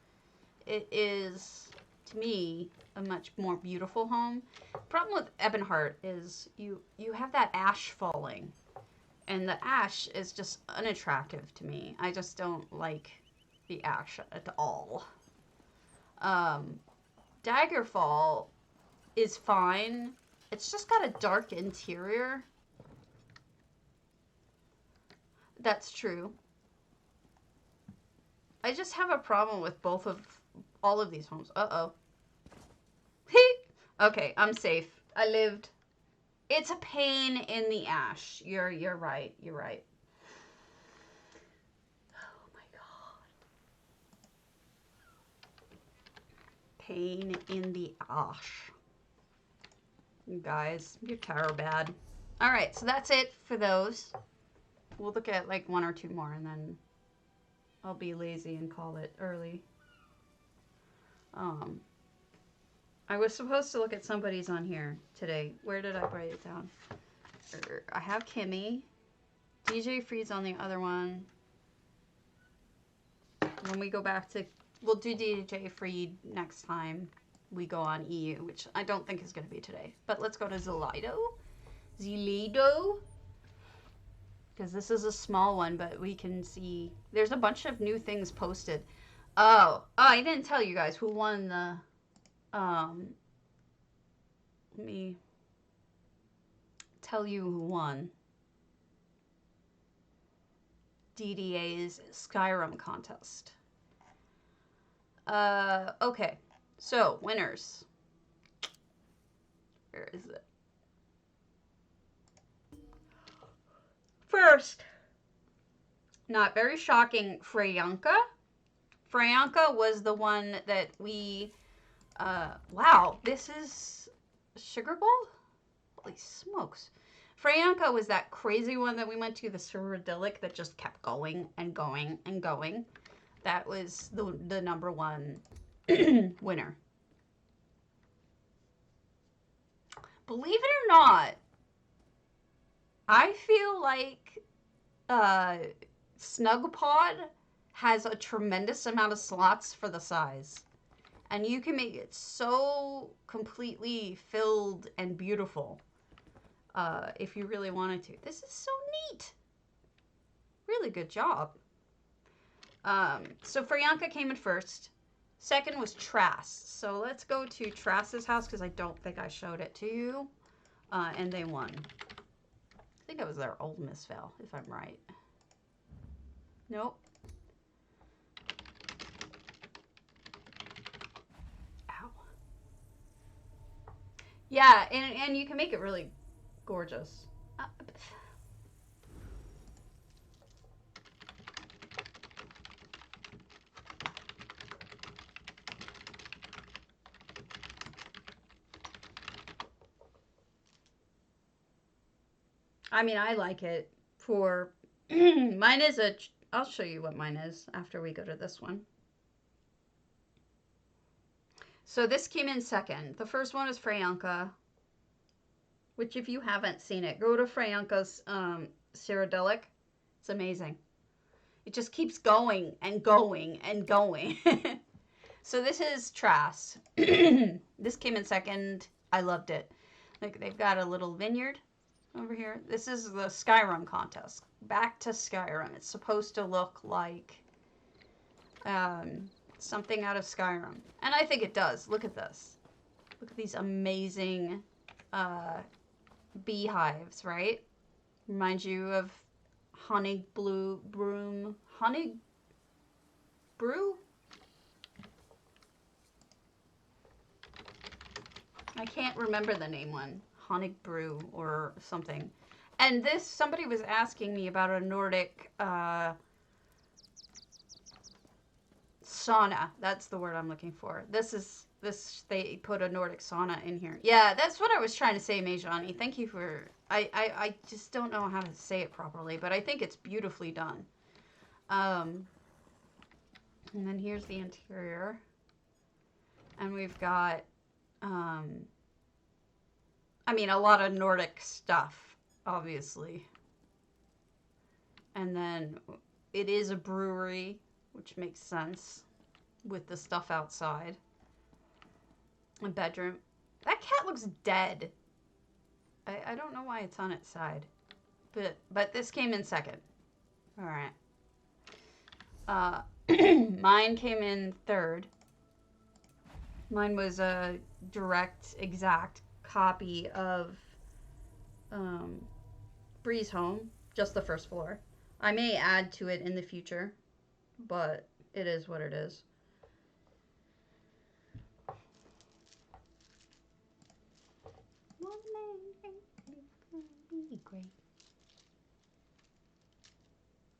Speaker 1: It is, to me, a much more beautiful home. Problem with Ebonheart is you have that ash falling, and the ash is just unattractive to me. I just don't like the ash at all. Daggerfall is fine. It's just got a dark interior. That's true. I just have a problem with all of these homes. Uh-oh. Okay, I'm safe. I lived. It's a pain in the ash. You're right. You're right. Oh my god. Pain in the ash. You guys, you're tarot bad. All right, so that's it for those. We'll look at like 1 or 2 more, and then I'll be lazy and call it early. I was supposed to look at somebody's on here today. Where did I write it down? I have Kimmy. DJ Free's on the other one. When we go back to, we'll do DJ Free next time we go on EU, which I don't think is going to be today. But let's go to Zelido. because this is a small one, but we can see there's a bunch of new things posted. Oh, I didn't tell you guys who won the, let me tell you who won DDA's Skyrim Contest. Okay, so winners. Where is it? First, not very shocking, Freyanka. Freyanka was the one that we, wow, this is Sugar Bowl? Holy smokes. Freyanka was that crazy one that we went to, the Cyrodiilic that just kept going and going and going. That was the number one winner. Believe it or not, I feel like snugpod has a tremendous amount of slots for the size. And you can make it so completely filled and beautiful if you really wanted to. This is so neat. Really good job. So Freyanka came in first. Second was Trass. So let's go to Trass's house because I don't think I showed it to you. And they won. I think it was their old Misvale, if I'm right. Nope. Ow. Yeah, and you can make it really gorgeous. I mean, I like it for, mine is I'll show you what mine is after we go to this one. So this came in second. The first one is Freyanka, which if you haven't seen it, go to Freyanka's Cyrodiilic. It's amazing. It just keeps going and going and going. So this is Trass. This came in second. I loved it. Like they've got a little vineyard over here. This is the Skyrim contest. Back to Skyrim. It's supposed to look like something out of Skyrim. And I think it does. Look at this. Look at these amazing beehives, right? Reminds you of honey brew? I can't remember the name one. Honey brew or something. And this, somebody was asking me about a Nordic sauna. That's the word I'm looking for. They put a Nordic sauna in here. Yeah, that's what I was trying to say, Mejani. Thank you for, I just don't know how to say it properly, but I think it's beautifully done. And then here's the interior. And we've got, I mean, a lot of Nordic stuff, obviously. And then it is a brewery, which makes sense with the stuff outside. A bedroom. That cat looks dead. I don't know why it's on its side. But this came in second. All right. Mine came in third. Mine was a direct, exact copy of Breezehome, just the first floor. I may add to it in the future, but it is what it is.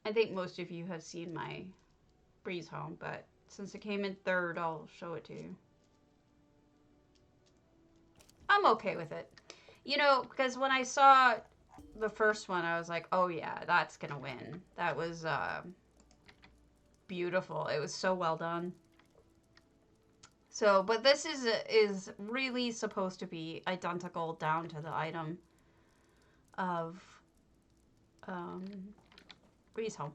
Speaker 1: I think most of you have seen my Breezehome, but since it came in third, I'll show it to you. I'm okay with it. You know, because when I saw the first one, I was like, oh yeah, that's gonna win. That was beautiful. It was so well done. So, but this is really supposed to be identical down to the item of Breezehome.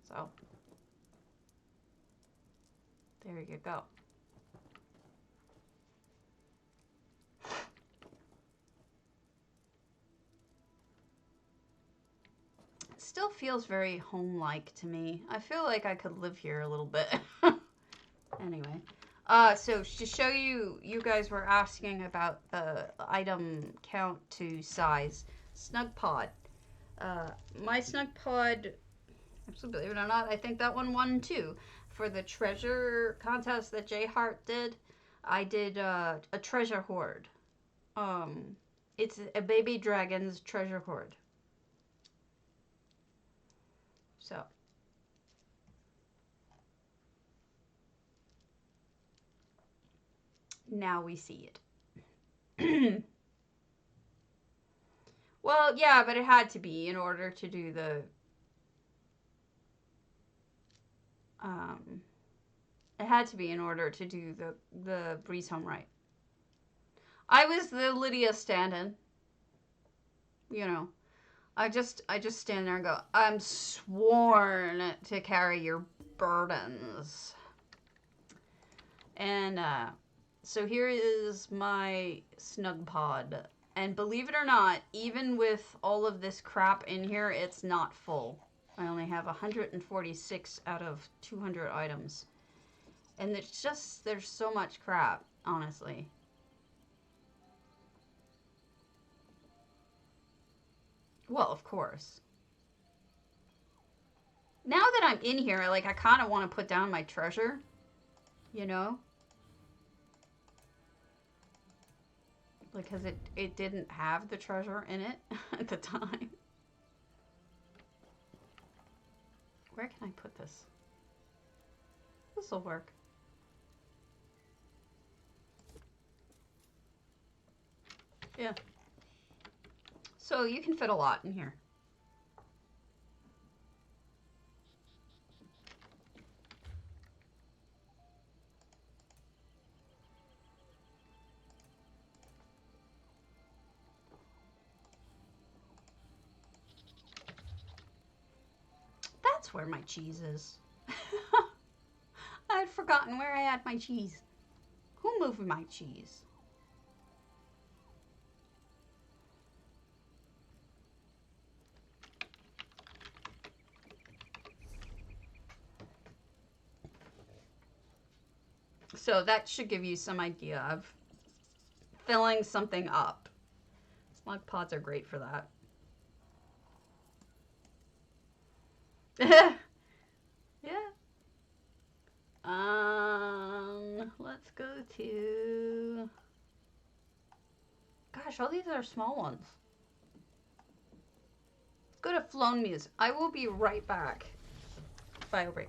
Speaker 1: So, there you go. still feels very home-like to me. I feel like I could live here a little bit. Anyway. So to show you, you guys were asking about item count to size. Snugpod. My snugpod, actually, believe it or not, I think that one won too. For the treasure contest that J-Heart did, I did a treasure hoard. It's a baby dragon's treasure hoard. So. Now we see it. Well, yeah, but it had to be in order to do the... it had to be in order to do the Breezehome right. I was the Lydia stand-in. You know. I just stand there and go, I'm sworn to carry your burdens. And, so here is my snugpod. And believe it or not, even with all of this crap in here, it's not full. I only have 146 out of 200 items. And it's just, there's so much crap, honestly. Well, of course. Now that I'm in here, like, I kind of want to put down my treasure. You know? Because it didn't have the treasure in it at the time. Where can I put this? This'll work. Yeah. So you can fit a lot in here. That's where my cheese is. I had forgotten where I had my cheese. Who moved my cheese? So that should give you some idea of filling something up. Slug pods are great for that. Yeah. Let's go to... Gosh, all these are small ones. Let's go to Flown Muse. I will be right back. Bio break.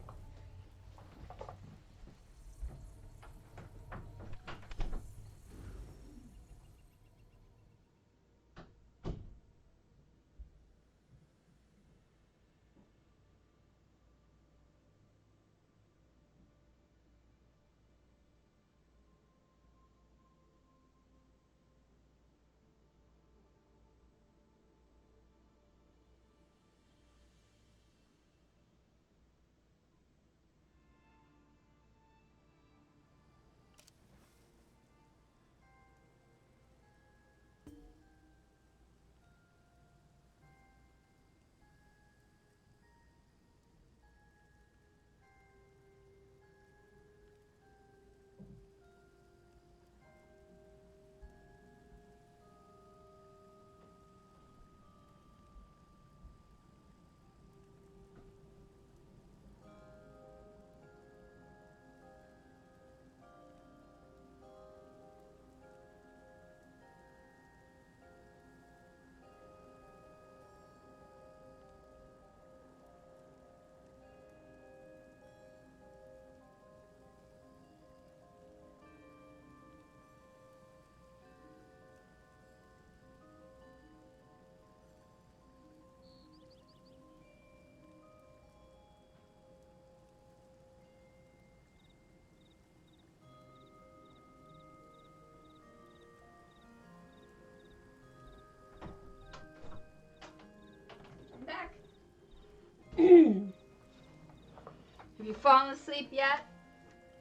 Speaker 1: Have you fallen asleep yet?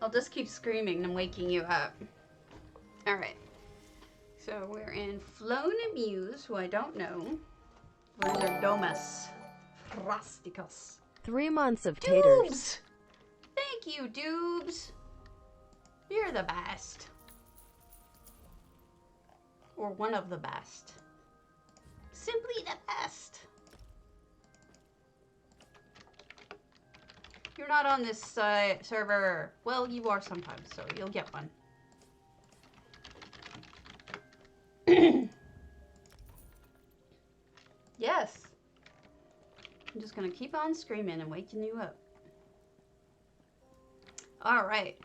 Speaker 1: I'll just keep screaming and waking you up. Alright. So we're in Flown Muse, who I don't know. We're in their domus. phrasticus.
Speaker 2: 3 months of taters.
Speaker 1: Doobs! Thank you, Doobs. You're the best. Or one of the best. Simply the best. You're not on this server. Well, you are sometimes, so you'll get one. Yes. I'm just gonna keep on screaming and waking you up. Alright.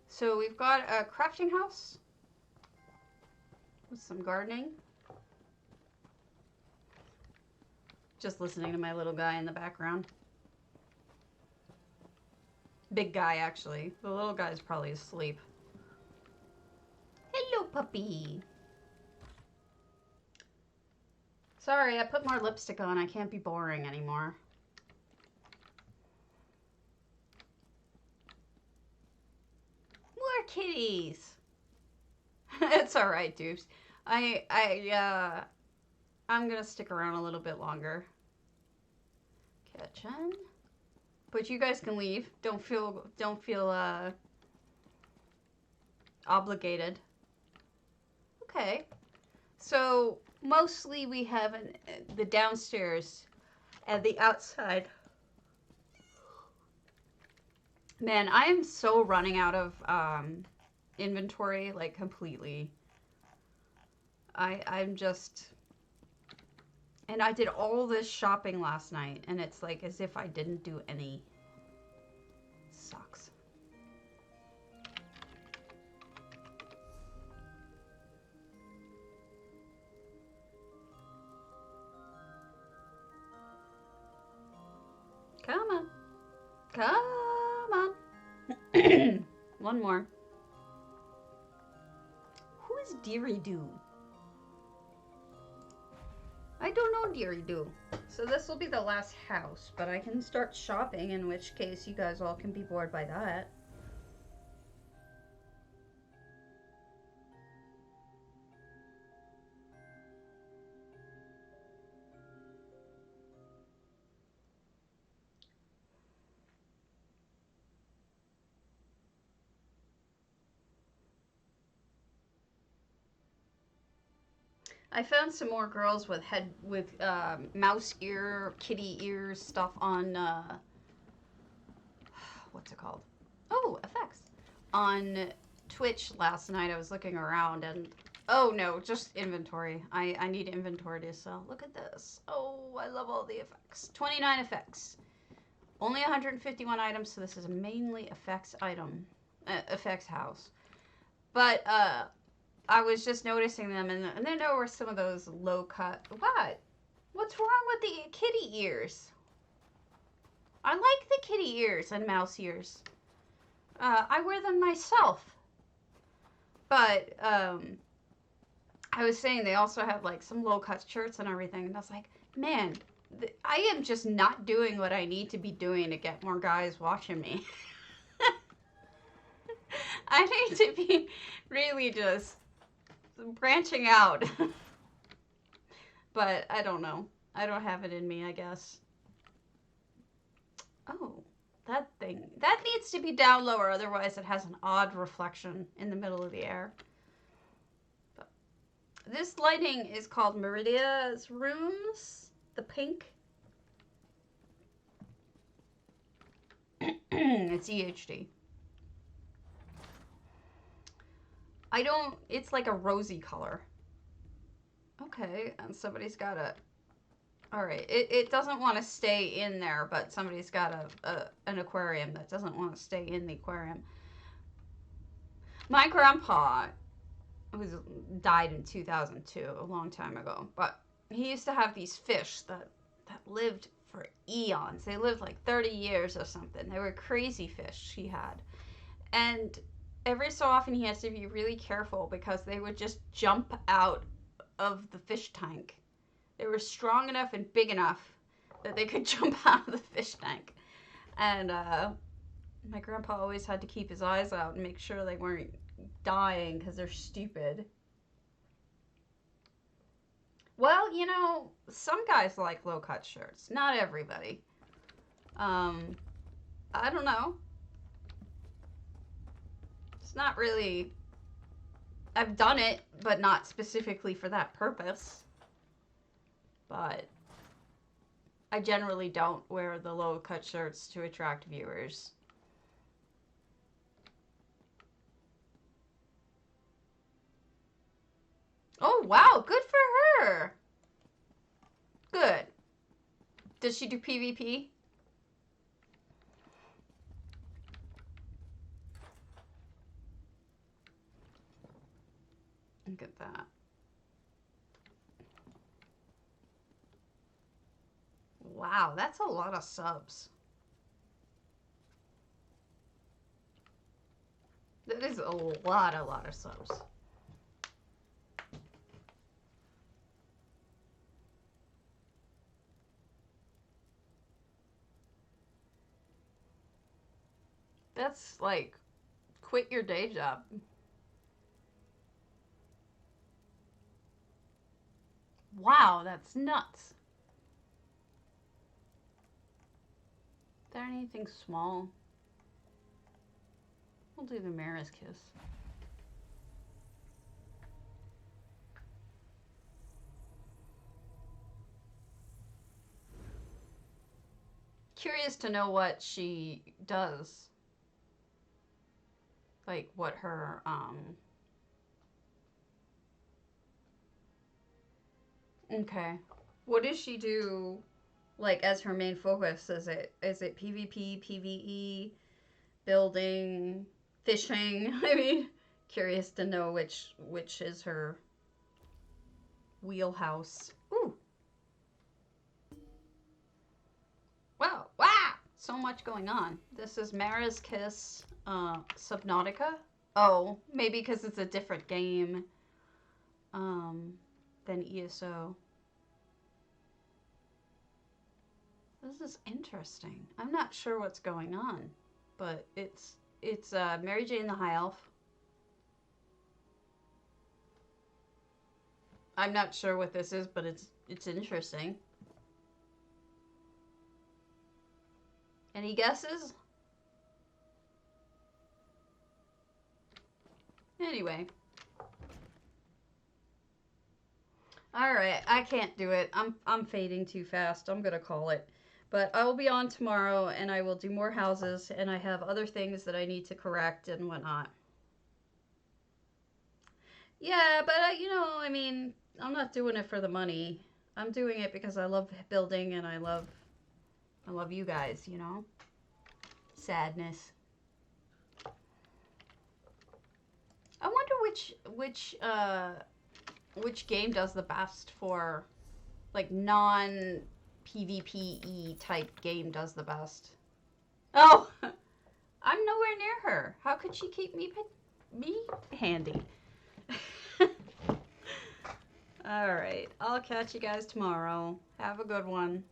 Speaker 1: So we've got a crafting house. With some gardening. Just listening to my little guy in the background. Big guy, actually. The little guy's probably asleep. Hello, puppy. Sorry, I put more lipstick on. I can't be boring anymore. More kitties. It's alright, dudes. I'm gonna stick around a little bit longer. Kitchen. But you guys can leave. Don't feel obligated. Okay. So mostly we have the downstairs and the outside. Man, I am so running out of inventory, like, completely. I'm just... And I did all this shopping last night, and it's like as if I didn't do any. Sucks. Come on. Come on. One more. Who is Deary Doo? I don't know Deary Doo. So this will be the last house, but I can start shopping, in which case you guys all can be bored by that. I found some more girls with mouse ear, kitty ears stuff on, what's it called? Oh, effects. On Twitch last night. I was looking around and, oh no, just inventory. I need inventory to sell. Look at this. Oh, I love all the effects. 29 effects. Only 151 items, so this is a mainly effects item, effects house. But, I was just noticing them, and then there were some of those low cut. What? What's wrong with the kitty ears? I like the kitty ears and mouse ears. I wear them myself. But I was saying they also have like some low cut shirts and everything, and I was like, man, I am just not doing what I need to be doing to get more guys watching me. I need to be really just branching out. But I don't know. I don't have it in me, I guess. Oh, that thing. That needs to be down lower, otherwise it has an odd reflection in the middle of the air. But this lighting is called Meridia's Rooms. The pink. It's EHD. It's like a rosy color. Okay, and somebody's got a, alright, it doesn't want to stay in there, but somebody's got an aquarium that doesn't want to stay in the aquarium. My grandpa died in 2002, a long time ago, but he used to have these fish that lived for eons. They lived like 30 years or something. They were crazy fish he had. And every so often he has to be really careful because they would just jump out of the fish tank. They were strong enough and big enough that they could jump out of the fish tank. And my grandpa always had to keep his eyes out and make sure they weren't dying because they're stupid. Well, you know, some guys like low-cut shirts. Not everybody. I don't know. It's not really... I've done it, but not specifically for that purpose. But I generally don't wear the low-cut shirts to attract viewers. Oh, wow. Good for her. Good. Does she do PvP? Look at that. Wow, that's a lot of subs. That is a lot of subs. That's like, quit your day job. Wow, that's nuts. Is there anything small? We'll do the Mara's Kiss. Curious to know what she does. Like, what her, Okay. What does she do, like, as her main focus? Is it PvP, PvE, building, fishing? I mean, curious to know which is her wheelhouse. Ooh. Wow. Wow. So much going on. This is Mara's Kiss, Subnautica. Oh, maybe because it's a different game, than ESO. This is interesting. I'm not sure what's going on, but it's Mary Jane the High Elf. I'm not sure what this is, but it's interesting. Any guesses? Anyway. Alright, I can't do it. I'm fading too fast. I'm gonna call it. But I will be on tomorrow, and I will do more houses, and I have other things that I need to correct and whatnot. Yeah, but, you know, I mean, I'm not doing it for the money. I'm doing it because I love building, and I love you guys, you know? Sadness. I wonder which game does the best for, like, non-PvPE type game does the best. Oh! I'm nowhere near her. How could she keep me handy? Alright, I'll catch you guys tomorrow. Have a good one.